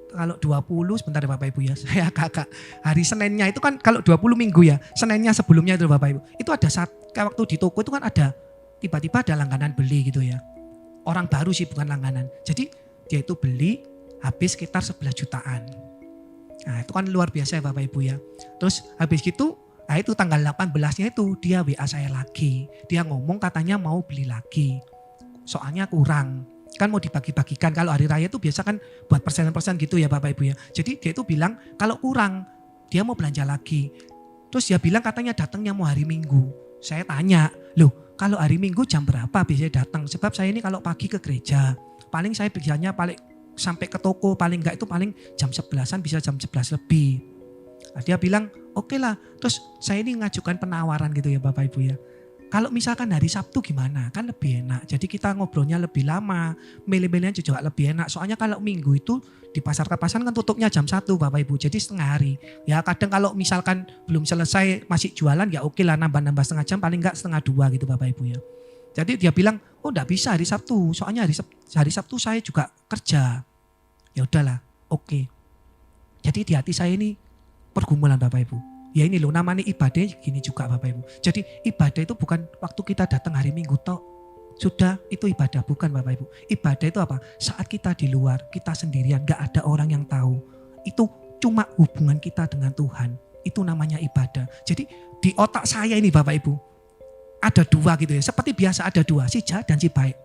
kalau 20 sebentar ya Bapak Ibu ya, saya kakak hari Seninnya itu kan kalau 20 minggu ya, Seninnya sebelumnya itu Bapak Ibu. Itu ada saat waktu di toko itu kan ada tiba-tiba ada langganan beli gitu ya. Orang baru sih bukan langganan. Jadi dia itu beli habis sekitar 11 jutaan. Nah itu kan luar biasa ya Bapak Ibu ya. Terus habis gitu, itu tanggal 18-nya itu dia WA saya lagi. Dia ngomong katanya mau beli lagi. Soalnya kurang. Kan mau dibagi-bagikan, kalau hari raya itu biasa kan buat persen-persen gitu ya Bapak Ibu ya. Jadi dia itu bilang kalau kurang dia mau belanja lagi. Terus dia bilang katanya datangnya mau hari Minggu. Saya tanya, loh kalau hari Minggu jam berapa biasanya datang? Sebab saya ini kalau pagi ke gereja, paling saya biasanya paling sampai ke toko paling enggak itu paling jam 11-an bisa jam 11 lebih. Nah, dia bilang oke lah. Terus saya ini ngajukan penawaran gitu ya Bapak Ibu ya. Kalau misalkan hari Sabtu gimana? Kan lebih enak. Jadi kita ngobrolnya lebih lama. Milih-milihnya juga lebih enak. Soalnya kalau Minggu itu di pasar Kapasan kan tutupnya jam 1 Bapak Ibu. Jadi setengah hari. Ya kadang kalau misalkan belum selesai masih jualan ya oke lah nambah-nambah setengah jam. Paling enggak setengah 2 gitu Bapak Ibu ya. Jadi dia bilang oh enggak bisa hari Sabtu. Soalnya hari Sabtu saya juga kerja. Ya udahlah oke. Jadi di hati saya ini pergumulan Bapak Ibu. Ya ini loh namanya ibadah gini juga Bapak Ibu. Jadi ibadah itu bukan waktu kita datang hari Minggu toh. Sudah itu ibadah bukan Bapak Ibu. Ibadah itu apa? Saat kita di luar, kita sendirian, gak ada orang yang tahu. Itu cuma hubungan kita dengan Tuhan. Itu namanya ibadah. Jadi di otak saya ini Bapak Ibu, ada dua gitu ya. Seperti biasa ada dua, si jahat dan si baik.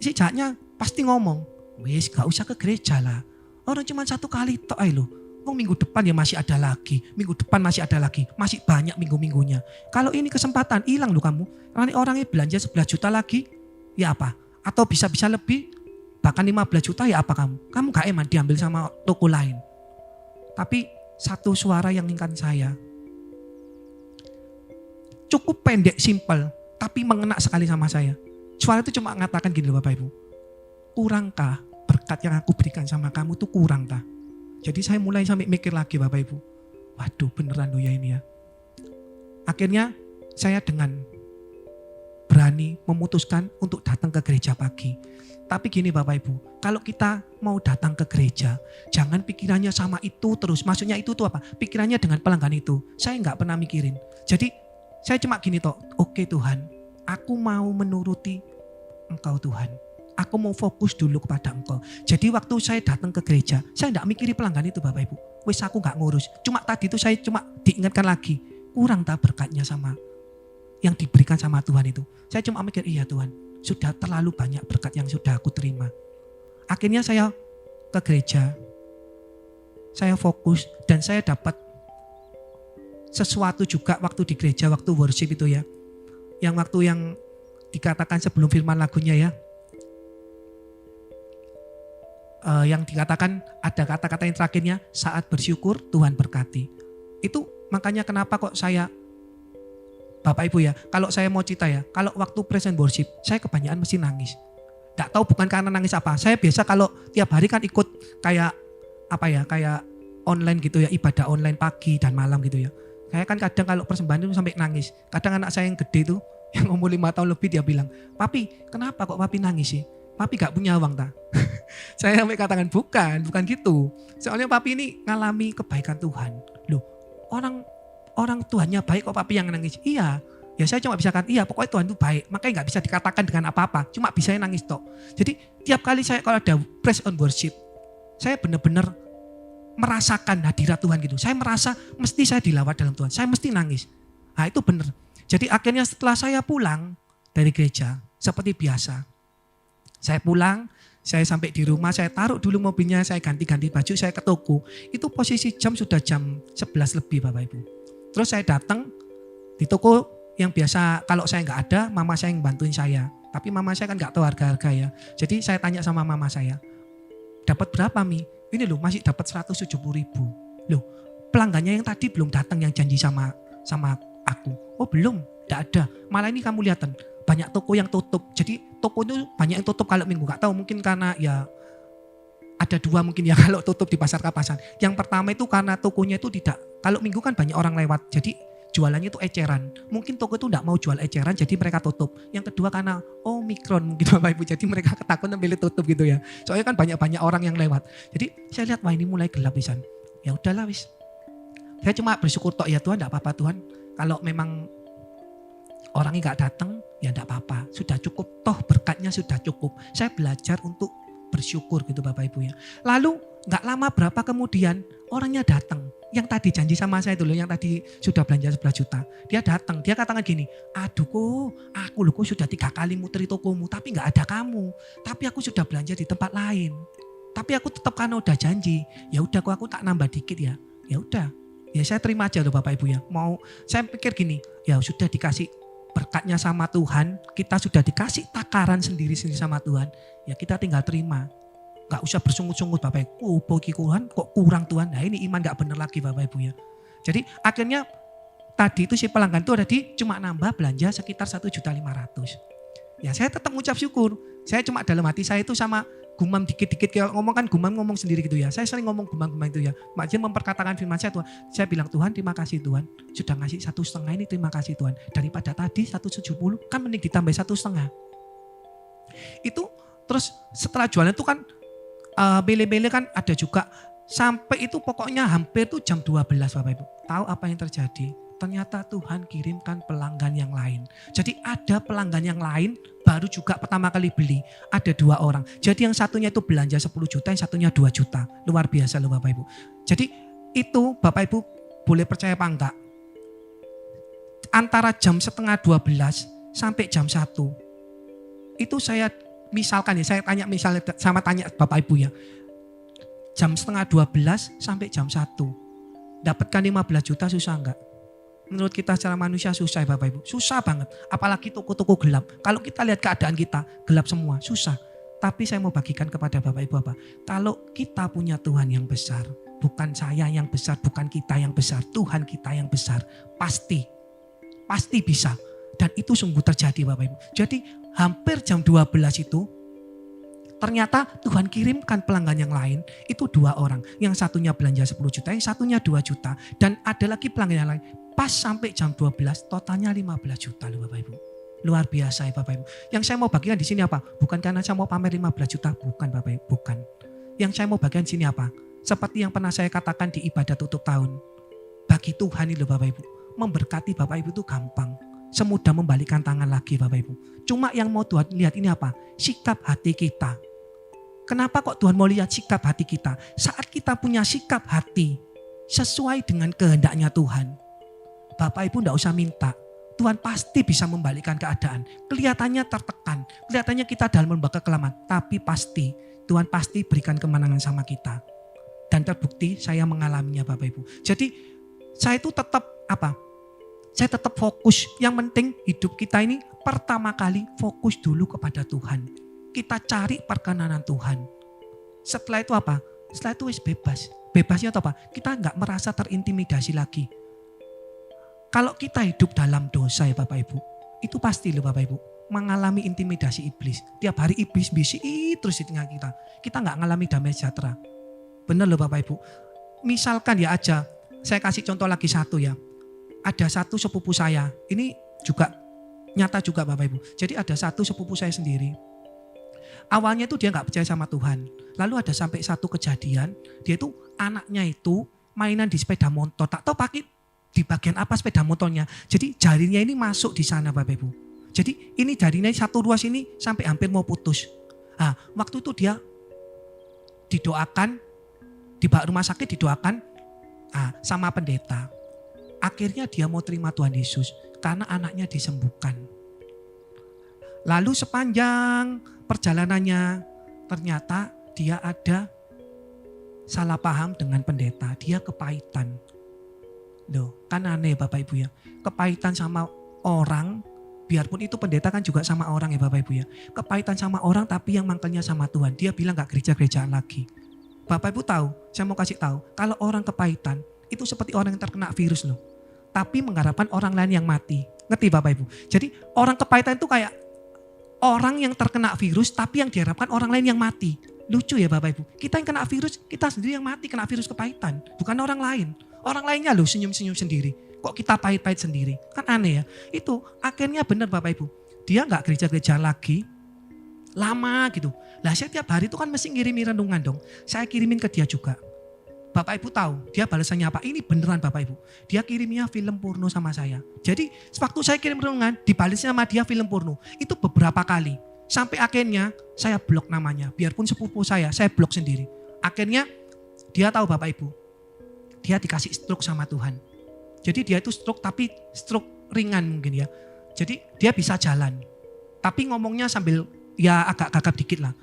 Si jahatnya pasti ngomong, wis gak usah ke gereja lah. Orang cuma satu kali toh loh. Minggu depan ya masih ada lagi, minggu depan masih ada lagi, masih banyak minggu-minggunya. Kalau ini kesempatan hilang loh kamu, nanti orangnya belanja 11 juta lagi, ya apa? Atau bisa-bisa lebih, bahkan 15 juta ya apa kamu? Kamu gak eman diambil sama toko lain. Tapi satu suara yang inginkan saya, cukup pendek, simpel, tapi mengena sekali sama saya. Suara itu cuma mengatakan gini loh Bapak Ibu, kurangkah berkat yang aku berikan sama kamu tuh kurangkah? Jadi saya mulai sampai mikir lagi Bapak Ibu. Waduh beneran loh ya ini ya. Akhirnya saya dengan berani memutuskan untuk datang ke gereja pagi. Tapi gini Bapak Ibu, kalau kita mau datang ke gereja, jangan pikirannya sama itu terus. Maksudnya itu tuh apa? Pikirannya dengan pelanggan itu. Saya enggak pernah mikirin. Jadi saya cuma gini toh, oke Tuhan, aku mau menuruti Engkau Tuhan. Aku mau fokus dulu kepada Engkau. Jadi waktu saya datang ke gereja, saya enggak mikiri pelanggan itu Bapak Ibu. Wes aku enggak ngurus. Cuma tadi itu saya cuma diingatkan lagi. Kurang tak berkatnya sama yang diberikan sama Tuhan itu. Saya cuma mikir iya Tuhan. Sudah terlalu banyak berkat yang sudah aku terima. Akhirnya saya ke gereja. Saya fokus dan saya dapat sesuatu juga waktu di gereja, waktu worship itu ya. Yang waktu yang dikatakan sebelum firman lagunya ya. Yang dikatakan ada kata-kata yang terakhirnya saat bersyukur Tuhan berkati. Itu makanya kenapa kok saya Bapak Ibu ya, kalau saya mau cerita ya, kalau waktu present worship saya kebanyakan mesti nangis. Gak tahu bukan karena nangis apa. Saya biasa kalau tiap hari kan ikut kayak apa ya, kayak online gitu ya, ibadah online pagi dan malam gitu ya. Saya kan kadang kalau persembahan itu sampai nangis. Kadang anak saya yang gede tuh yang umur 5 tahun lebih dia bilang, "Papi, kenapa kok papi nangis sih? Papi gak punya uang tak?" Saya sampai katakan bukan gitu. Soalnya papi ini ngalami kebaikan Tuhan. Loh, orang Tuhannya baik kok papi yang nangis? Iya, ya saya cuma bisa katakan iya pokoknya Tuhan itu baik. Makanya gak bisa dikatakan dengan apa-apa. Cuma bisa nangis tok. Jadi tiap kali saya kalau ada praise on worship, saya benar-benar merasakan hadirat Tuhan gitu. Saya merasa mesti saya dilawat dalam Tuhan. Saya mesti nangis. Nah itu benar. Jadi akhirnya setelah saya pulang dari gereja, seperti biasa. Saya pulang, saya sampai di rumah, saya taruh dulu mobilnya, saya ganti-ganti baju, saya ke toko. Itu posisi jam sudah jam 11 lebih Bapak Ibu. Terus saya datang di toko yang biasa kalau saya nggak ada, mama saya yang bantuin saya. Tapi mama saya kan nggak tahu harga-harga ya. Jadi saya tanya sama mama saya, dapat berapa Mi? Ini loh masih dapat 170.000. Loh pelanggannya yang tadi belum datang yang janji sama aku. Oh belum, nggak ada. Malah ini kamu lihat banyak toko yang tutup. Jadi toko itu banyak yang tutup kalau minggu. Gak tahu mungkin karena ya ada dua mungkin ya kalau tutup di pasar Kapasan. Yang pertama itu karena tokonya itu tidak, kalau minggu kan banyak orang lewat. Jadi jualannya itu eceran. Mungkin toko itu tidak mau jual eceran jadi mereka tutup. Yang kedua karena Omikron mungkin Bapak Ibu. Jadi mereka ketakutan milih tutup gitu ya. Soalnya kan banyak orang yang lewat. Jadi saya lihat wah ini mulai gelap pisan. Ya udahlah wis. Saya cuma bersyukur tok ya Tuhan, tidak apa-apa Tuhan. Kalau memang orangnya nggak datang, ya enggak apa-apa. Sudah cukup, toh berkatnya sudah cukup. Saya belajar untuk bersyukur gitu Bapak Ibu ya. Lalu nggak lama berapa kemudian orangnya datang. Yang tadi janji sama saya dulu, yang tadi sudah belanja 11 juta. Dia datang, dia katakan gini, aduh aku loh sudah 3 kali muteri tokomu, tapi nggak ada kamu. Tapi aku sudah belanja di tempat lain. Tapi aku tetap karena udah janji, ya udah aku tak nambah dikit ya. Ya udah, ya saya terima aja loh Bapak Ibu ya. Mau saya pikir gini, ya sudah dikasih berkatnya sama Tuhan, kita sudah dikasih takaran sendiri-sendiri sama Tuhan, ya kita tinggal terima. Gak usah bersungut-sungut Bapak Ibu, Tuhan kok kurang Tuhan, nah ini iman gak benar lagi Bapak Ibu ya. Jadi akhirnya tadi itu si pelanggan itu cuma nambah belanja sekitar 1.500.000. Ya saya tetap mengucap syukur, saya cuma dalam hati saya itu sama gumam dikit-dikit, kalau ngomong kan gumam ngomong sendiri gitu ya. Saya sering ngomong gumam-gumam itu ya. Makanya memperkatakan firman saya Tuhan. Saya bilang Tuhan terima kasih Tuhan. Sudah ngasih 1,5 ini terima kasih Tuhan. Daripada tadi 170 kan mending ditambah 1,5. Itu terus setelah jualan itu kan bele-bele kan ada juga. Sampai itu pokoknya hampir tuh jam 12 Bapak Ibu. Tahu apa yang terjadi? Ternyata Tuhan kirimkan pelanggan yang lain. Jadi ada pelanggan yang lain baru juga pertama kali beli. Ada 2 orang. Jadi yang satunya itu belanja 10 juta, yang satunya 2 juta. Luar biasa loh Bapak Ibu. Jadi itu Bapak Ibu boleh percaya apa enggak. Antara jam setengah 12 sampai jam 1. Itu saya misalkan ya, saya tanya misalnya sama tanya Bapak Ibu ya. Jam setengah 12 sampai jam 1. Dapatkan 15 juta susah enggak? Menurut kita secara manusia susah ya Bapak Ibu. Susah banget. Apalagi toko-toko gelap. Kalau kita lihat keadaan kita gelap semua. Susah. Tapi saya mau bagikan kepada Bapak Ibu apa? Kalau kita punya Tuhan yang besar. Bukan saya yang besar. Bukan kita yang besar. Tuhan kita yang besar. Pasti bisa. Dan itu sungguh terjadi Bapak Ibu. Jadi hampir jam 12 itu. Ternyata Tuhan kirimkan pelanggan yang lain. Itu 2 orang. Yang satunya belanja 10 juta. Yang satunya 2 juta. Dan ada lagi pelanggan yang lain. Pas sampai jam 12 totalnya 15 juta loh Bapak Ibu. Luar biasa ya Bapak Ibu. Yang saya mau bagikan di sini apa? Bukan karena saya mau pamer 15 juta, bukan Bapak Ibu, bukan. Yang saya mau bagikan di sini apa? Seperti yang pernah saya katakan di ibadah tutup tahun. Bagi Tuhan ini loh Bapak Ibu. Memberkati Bapak Ibu itu gampang. Semudah membalikkan tangan lagi Bapak Ibu. Cuma yang mau Tuhan lihat ini apa? Sikap hati kita. Kenapa kok Tuhan mau lihat sikap hati kita? Saat kita punya sikap hati sesuai dengan kehendaknya Tuhan. Bapak Ibu enggak usah minta. Tuhan pasti bisa membalikkan keadaan. Kelihatannya tertekan. Kelihatannya kita dalam lembaga kekelaman. Tapi pasti Tuhan pasti berikan kemenangan sama kita. Dan terbukti saya mengalaminya Bapak Ibu. Jadi saya itu tetap apa? Saya tetap fokus. Yang penting hidup kita ini pertama kali fokus dulu kepada Tuhan. Kita cari perkenanan Tuhan. Setelah itu apa? Setelah itu bebas. Bebasnya apa? Kita enggak merasa terintimidasi lagi. Kalau kita hidup dalam dosa ya Bapak Ibu, itu pasti loh Bapak Ibu, mengalami intimidasi iblis. Tiap hari iblis bisik terus di tengah kita. Kita nggak ngalami damai sejahtera. Benar loh Bapak Ibu. Misalkan ya aja, saya kasih contoh lagi satu ya. Ada satu sepupu saya, ini juga nyata juga Bapak Ibu. Jadi ada satu sepupu saya sendiri. Awalnya itu dia nggak percaya sama Tuhan. Lalu ada sampai satu kejadian, dia itu anaknya itu mainan di sepeda motor. Tak tahu pakai di bagian apa sepeda motornya. Jadi jarinya ini masuk di sana Bapak Ibu. Jadi ini jarinya satu ruas ini sampai hampir mau putus. Nah, waktu itu dia didoakan, dibawa rumah sakit didoakan sama pendeta. Akhirnya dia mau terima Tuhan Yesus karena anaknya disembuhkan. Lalu sepanjang perjalanannya ternyata dia ada salah paham dengan pendeta. Dia kepahitan. Loh, kan aneh Bapak Ibu ya. Kepahitan sama orang, biarpun itu pendeta kan juga sama orang ya Bapak Ibu ya. Kepahitan sama orang tapi yang mangkelnya sama Tuhan. Dia bilang gak gereja-gerejaan lagi. Bapak Ibu tahu, saya mau kasih tahu. Kalau orang kepahitan, itu seperti orang yang terkena virus loh. Tapi mengharapkan orang lain yang mati. Ngerti Bapak Ibu? Jadi orang kepahitan itu kayak orang yang terkena virus tapi yang diharapkan orang lain yang mati. Lucu ya Bapak Ibu. Kita yang kena virus, kita sendiri yang mati kena virus kepahitan. Bukan orang lain. Orang lainnya loh senyum-senyum sendiri. Kok kita pahit-pahit sendiri? Kan aneh ya. Itu akhirnya benar Bapak Ibu. Dia gak gereja-gereja lagi. Lama gitu. Lah saya tiap hari itu kan mesti ngirimin renungan dong. Saya kirimin ke dia juga. Bapak Ibu tahu dia balasannya apa? Ini beneran Bapak Ibu. Dia kirimnya film porno sama saya. Jadi waktu saya kirim renungan dibalasnya sama dia film porno. Itu beberapa kali. Sampai akhirnya saya blok namanya. Biarpun sepupu saya blok sendiri. Akhirnya dia tahu Bapak Ibu. Dia dikasih stroke sama Tuhan. Jadi dia itu stroke tapi stroke ringan mungkin ya. Jadi dia bisa jalan. Tapi ngomongnya sambil ya agak gagap dikit lah.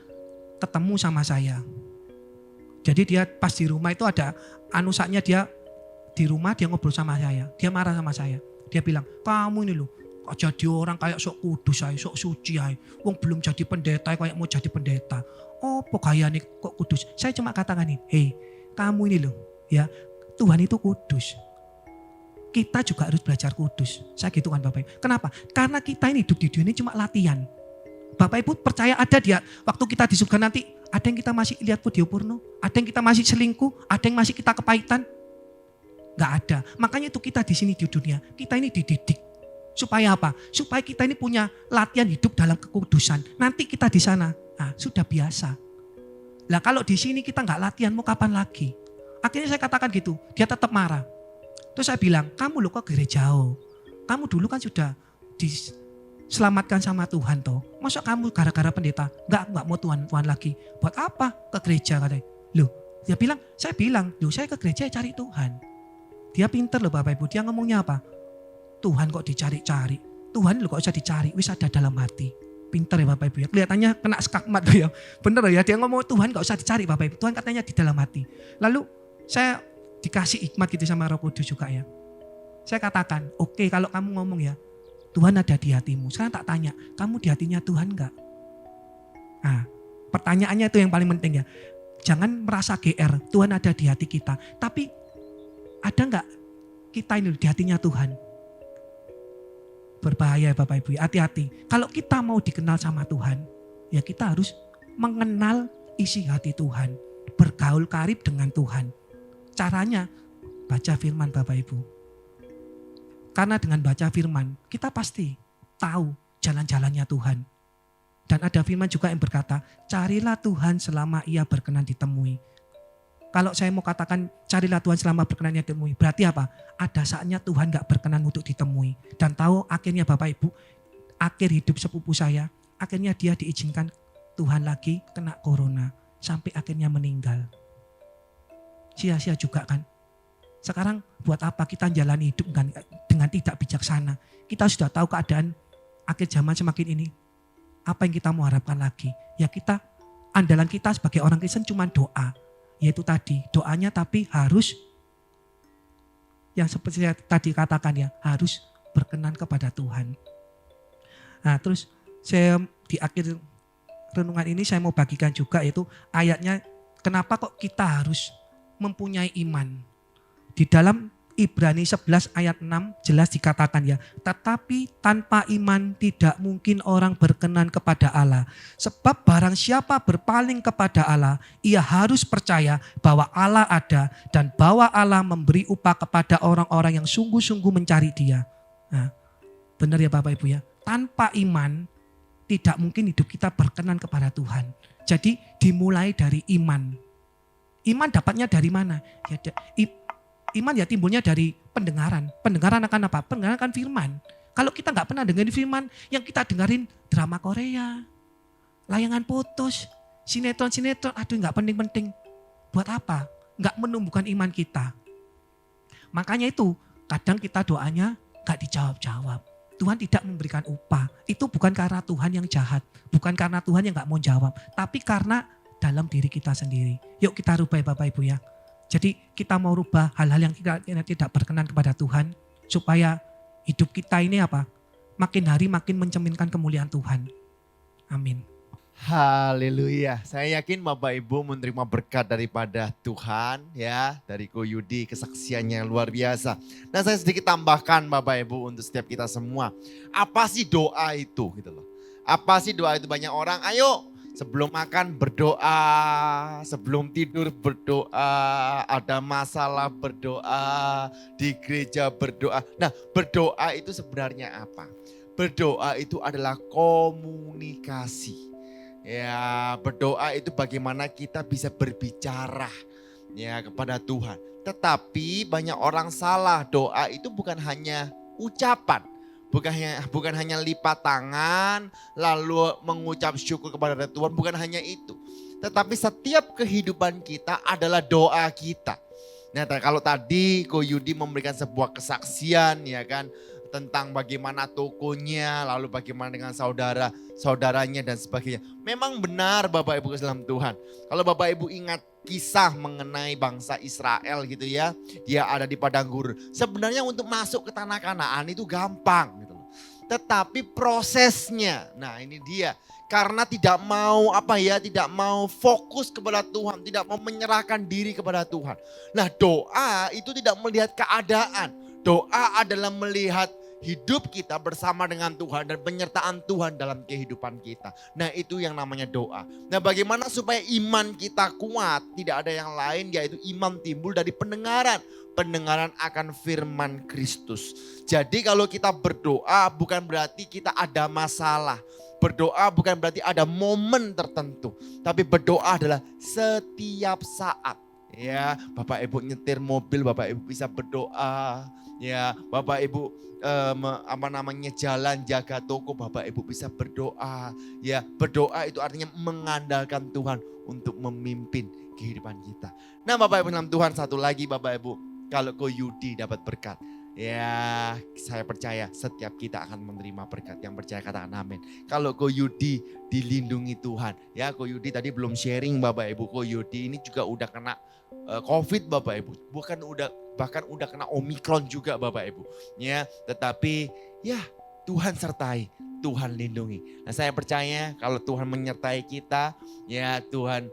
Ketemu sama saya. Jadi dia pas di rumah itu ada anusaknya dia di rumah dia ngobrol sama saya. Dia marah sama saya. Dia bilang, kamu ini loh kok jadi orang kayak sok kudus aja, sok suci aja. Wong belum jadi pendeta kayak mau jadi pendeta. Oh kayaknya kok kudus. Saya cuma katakan ini, hei kamu ini loh ya Tuhan itu kudus. Kita juga harus belajar kudus. Saya gitu kan Bapak Ibu. Kenapa? Karena kita ini hidup di dunia ini cuma latihan. Bapak Ibu percaya ada dia waktu kita di surga nanti ada yang kita masih lihat video porno, ada yang kita masih selingkuh, ada yang masih kita kepahitan. Gak ada. Makanya itu kita di sini di dunia, kita ini dididik. Supaya apa? Supaya kita ini punya latihan hidup dalam kekudusan. Nanti kita di sana, sudah biasa. Lah kalau di sini kita gak latihan mau kapan lagi? Akhirnya saya katakan gitu, dia tetap marah. Terus saya bilang, kamu loh kok gereja, kamu dulu kan sudah diselamatkan sama Tuhan toh. Masa kamu gara-gara pendeta nggak mau Tuhan lagi? Buat apa ke gereja katanya? Loh, saya bilang, saya ke gereja cari Tuhan. Dia pinter loh Bapak Ibu, dia ngomongnya apa? Tuhan kok dicari-cari. Tuhan loh kok bisa dicari, wis ada dalam hati. Pinter ya Bapak Ibu ya. Kelihatannya kena skakmat tuh ya. Bener ya, dia ngomong Tuhan gak usah dicari Bapak Ibu. Tuhan katanya di dalam hati. Lalu saya dikasih hikmat gitu sama Roh Kudus juga ya. Saya katakan, oke, kalau kamu ngomong ya, Tuhan ada di hatimu. Sekarang tak tanya, kamu di hatinya Tuhan enggak? Pertanyaannya itu yang paling penting ya. Jangan merasa GR, Tuhan ada di hati kita. Tapi ada enggak kita ini di hatinya Tuhan? Berbahaya Bapak Ibu, hati-hati. Kalau kita mau dikenal sama Tuhan, ya kita harus mengenal isi hati Tuhan. Bergaul karib dengan Tuhan. Caranya baca firman Bapak Ibu. Karena dengan baca firman, kita pasti tahu jalan-jalannya Tuhan. Dan ada firman juga yang berkata, carilah Tuhan selama ia berkenan ditemui. Kalau saya mau katakan carilah Tuhan selama berkenan ditemui, berarti apa? Ada saatnya Tuhan gak berkenan untuk ditemui. Dan tahu akhirnya Bapak Ibu, akhir hidup sepupu saya, akhirnya dia diizinkan Tuhan lagi kena corona. Sampai akhirnya meninggal. Sia-sia juga kan. Sekarang buat apa kita jalani hidup dengan tidak bijaksana. Kita sudah tahu keadaan akhir zaman semakin ini. Apa yang kita mau harapkan lagi? Ya kita, andalan kita sebagai orang Kristen cuma doa. Yaitu tadi, doanya tapi harus, yang seperti saya tadi katakan ya, harus berkenan kepada Tuhan. Nah terus saya di akhir renungan ini saya mau bagikan juga yaitu ayatnya, kenapa kok kita harus mempunyai iman. Di dalam Ibrani 11 ayat 6 jelas dikatakan ya, tetapi tanpa iman tidak mungkin orang berkenan kepada Allah. Sebab barang siapa berpaling kepada Allah, ia harus percaya bahwa Allah ada dan bahwa Allah memberi upah kepada orang-orang yang sungguh-sungguh mencari Dia. Nah, benar ya Bapak Ibu ya, tanpa iman tidak mungkin hidup kita berkenan kepada Tuhan. Jadi dimulai dari iman. Iman dapatnya dari mana? Ya, iman ya timbulnya dari pendengaran. Pendengaran akan apa? Pendengaran akan firman. Kalau kita nggak pernah dengerin firman, yang kita dengerin drama Korea, layangan putus, sinetron, aduh nggak penting-penting. Buat apa? Nggak menumbuhkan iman kita. Makanya itu, kadang kita doanya gak dijawab-jawab. Tuhan tidak memberikan upah. Itu bukan karena Tuhan yang jahat. Bukan karena Tuhan yang gak mau jawab. Tapi karena dalam diri kita sendiri. Yuk kita rubah ya Bapak Ibu ya. Jadi kita mau rubah hal-hal yang tidak berkenan kepada Tuhan. Supaya hidup kita ini apa? Makin hari makin mencerminkan kemuliaan Tuhan. Amin. Haleluya. Saya yakin Bapak Ibu menerima berkat daripada Tuhan ya. Dari Ko Yudi, kesaksiannya yang luar biasa. Nah saya sedikit tambahkan Bapak Ibu untuk setiap kita semua. Apa sih doa itu gitu loh. Apa sih doa itu? Banyak orang ayo sebelum makan berdoa, sebelum tidur berdoa, ada masalah berdoa, di gereja berdoa. Nah berdoa itu sebenarnya apa? Berdoa itu adalah komunikasi. Ya, berdoa itu bagaimana kita bisa berbicara ya kepada Tuhan. Tetapi banyak orang salah, doa itu bukan hanya ucapan. Bukan hanya lipat tangan lalu mengucap syukur kepada Tuhan, bukan hanya itu. Tetapi setiap kehidupan kita adalah doa kita. Nah, kalau tadi Ko Yudi memberikan sebuah kesaksian ya kan tentang bagaimana tokonya, lalu bagaimana dengan saudaranya dan sebagainya. Memang benar Bapak Ibu dalam Tuhan. Kalau Bapak Ibu ingat kisah mengenai bangsa Israel gitu ya, dia ada di padang gurun. Sebenarnya untuk masuk ke tanah Kanaan itu gampang gitu loh. Tetapi prosesnya, nah ini dia. Karena tidak mau tidak mau fokus kepada Tuhan, tidak mau menyerahkan diri kepada Tuhan. Nah doa itu tidak melihat keadaan. Doa adalah melihat hidup kita bersama dengan Tuhan dan penyertaan Tuhan dalam kehidupan kita. Nah itu yang namanya doa. Nah bagaimana supaya iman kita kuat? Tidak ada yang lain yaitu iman timbul dari pendengaran. Pendengaran akan firman Kristus. Jadi kalau kita berdoa bukan berarti kita ada masalah. Berdoa bukan berarti ada momen tertentu. Tapi berdoa adalah setiap saat. Ya, Bapak Ibu nyetir mobil, Bapak Ibu bisa berdoa. Ya, Bapak Ibu jalan jaga toko, Bapak Ibu bisa berdoa. Ya, berdoa itu artinya mengandalkan Tuhan untuk memimpin kehidupan kita. Nah, Bapak Ibu dalam Tuhan, satu lagi Bapak Ibu, kalau Ko Yudi dapat berkat, ya saya percaya setiap kita akan menerima berkat. Yang percaya katakan amin. Kalau Ko Yudi dilindungi Tuhan. Ya, Ko Yudi tadi belum sharing Bapak Ibu. Ko Yudi ini juga udah kena COVID Bapak Ibu. Bahkan udah kena Omikron juga Bapak Ibu. Ya, tetapi ya Tuhan sertai, Tuhan lindungi. Nah, saya percaya kalau Tuhan menyertai kita, ya Tuhan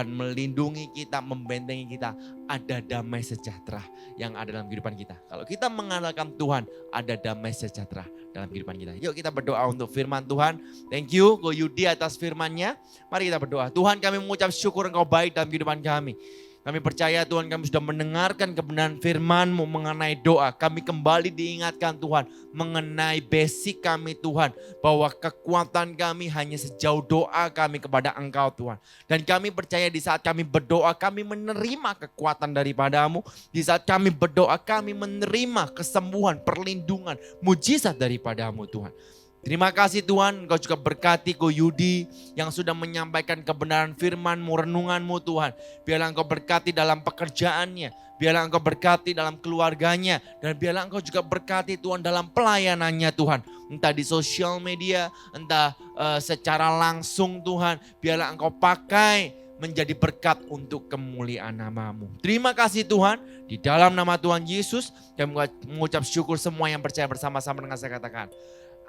melindungi kita, membentengi kita, ada damai sejahtera yang ada dalam kehidupan kita. Kalau kita mengandalkan Tuhan, ada damai sejahtera dalam kehidupan kita. Yuk kita berdoa untuk firman Tuhan. Thank you Ko Yudi atas firman-Nya. Mari kita berdoa. Tuhan, kami mengucap syukur Engkau baik dalam kehidupan kami. Kami percaya Tuhan, kami sudah mendengarkan kebenaran firman-Mu mengenai doa. Kami kembali diingatkan Tuhan mengenai basic kami Tuhan. Bahwa kekuatan kami hanya sejauh doa kami kepada Engkau Tuhan. Dan kami percaya di saat kami berdoa kami menerima kekuatan daripada-Mu. Di saat kami berdoa kami menerima kesembuhan, perlindungan, mujizat daripada-Mu Tuhan. Terima kasih Tuhan, Engkau juga berkati Ko Yudi yang sudah menyampaikan kebenaran firman-Mu, renungan-Mu Tuhan. Biarlah Engkau berkati dalam pekerjaannya, biarlah Engkau berkati dalam keluarganya, dan biarlah Engkau juga berkati Tuhan dalam pelayanannya Tuhan. Entah di sosial media, entah secara langsung Tuhan, biarlah Engkau pakai menjadi berkat untuk kemuliaan nama-Mu. Terima kasih Tuhan, di dalam nama Tuhan Yesus, kami mengucap syukur semua yang percaya bersama-sama dengan saya katakan.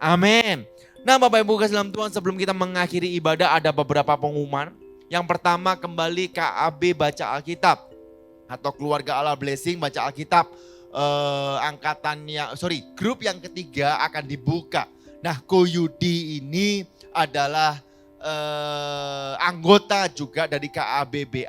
Amin. Nah Bapak Ibu kasih dalam Tuhan, sebelum kita mengakhiri ibadah ada beberapa pengumuman. Yang pertama kembali KAB baca Alkitab. Atau keluarga Allah Blessing baca Alkitab. Grup yang ketiga akan dibuka. Nah Ko Yudi ini adalah anggota juga dari KABBA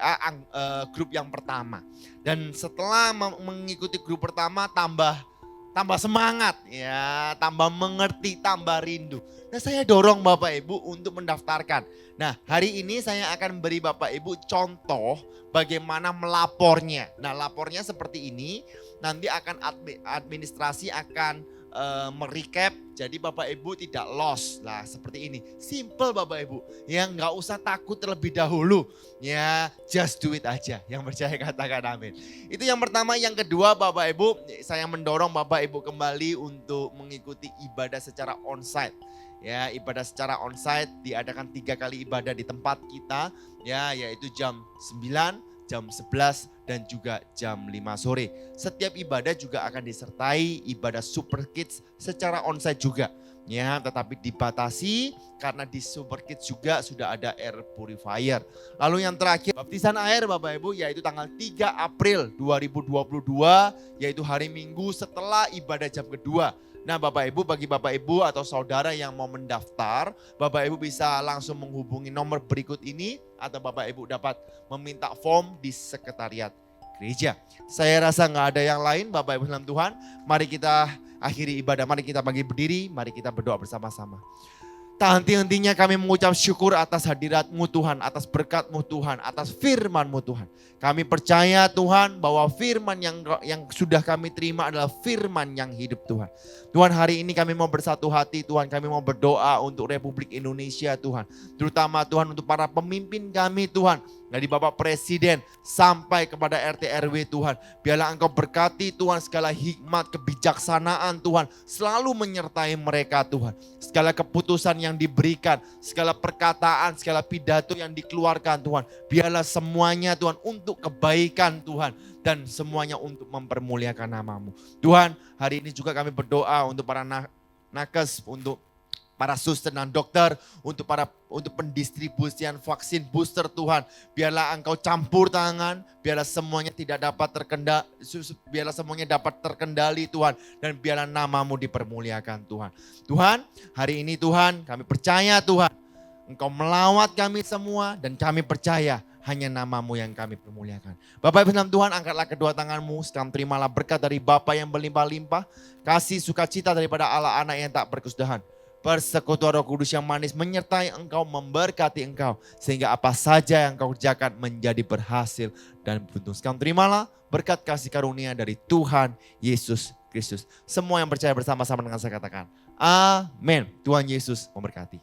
grup yang pertama. Dan setelah mengikuti grup pertama tambah semangat ya, tambah mengerti, tambah rindu. Nah saya dorong Bapak Ibu untuk mendaftarkan. Nah hari ini saya akan beri Bapak Ibu contoh bagaimana melapornya. Nah lapornya seperti ini, nanti akan administrasi akan merecap, jadi Bapak Ibu tidak lost. Lah seperti ini, simple Bapak Ibu. Ya nggak usah takut terlebih dahulu. Ya just do it aja. Yang percaya katakan amin. Itu yang pertama. Yang kedua Bapak Ibu, saya mendorong Bapak Ibu kembali untuk mengikuti ibadah secara onsite. Ya, ibadah secara onsite diadakan 3 kali ibadah di tempat kita, ya, yaitu jam 9, jam 11, dan juga jam 5 sore. Setiap ibadah juga akan disertai ibadah Super Kids secara onsite juga. Ya, tetapi dibatasi karena di Super Kids juga sudah ada air purifier. Lalu yang terakhir, baptisan air Bapak Ibu, yaitu tanggal 3 April 2022, yaitu hari Minggu setelah ibadah jam kedua. Nah Bapak Ibu, bagi Bapak Ibu atau saudara yang mau mendaftar, Bapak Ibu bisa langsung menghubungi nomor berikut ini, atau Bapak Ibu dapat meminta form di sekretariat gereja. Saya rasa nggak ada yang lain Bapak Ibu dalam Tuhan. Mari kita akhiri ibadah, mari kita bangkit berdiri, mari kita berdoa bersama-sama. Tak henti-hentinya kami mengucap syukur atas hadirat-Mu Tuhan, atas berkat-Mu Tuhan, atas firman-Mu Tuhan. Kami percaya Tuhan bahwa firman yang sudah kami terima adalah firman yang hidup Tuhan. Tuhan, hari ini kami mau bersatu hati Tuhan, kami mau berdoa untuk Republik Indonesia Tuhan. Terutama Tuhan untuk para pemimpin kami Tuhan. Dari Bapak Presiden sampai kepada RT RW Tuhan. Biarlah Engkau berkati Tuhan segala hikmat, kebijaksanaan Tuhan. Selalu menyertai mereka Tuhan. Segala keputusan yang diberikan, segala perkataan, segala pidato yang dikeluarkan Tuhan. Biarlah semuanya Tuhan untuk kebaikan Tuhan. Dan semuanya untuk mempermuliakan nama-Mu. Tuhan, hari ini juga kami berdoa untuk para nakes, untuk para suster dan dokter, untuk pendistribusian vaksin booster Tuhan. Biarlah Engkau campur tangan, biarlah semuanya dapat terkendali Tuhan. Dan biarlah nama-Mu dipermuliakan Tuhan. Tuhan, hari ini Tuhan kami percaya Tuhan, Engkau melawat kami semua dan kami percaya hanya nama-Mu yang kami permuliakan. Bapak Ibu dalam Tuhan, angkatlah kedua tangan-Mu, sekarang terimalah berkat dari Bapa yang berlimpah-limpah, kasih sukacita daripada Allah anak yang tak berkesudahan. Persekutuan Roh Kudus yang manis menyertai engkau, memberkati engkau. Sehingga apa saja yang kau kerjakan menjadi berhasil dan beruntung. Sekarang terimalah berkat kasih karunia dari Tuhan Yesus Kristus. Semua yang percaya bersama-sama dengan saya katakan, amin. Tuhan Yesus memberkati.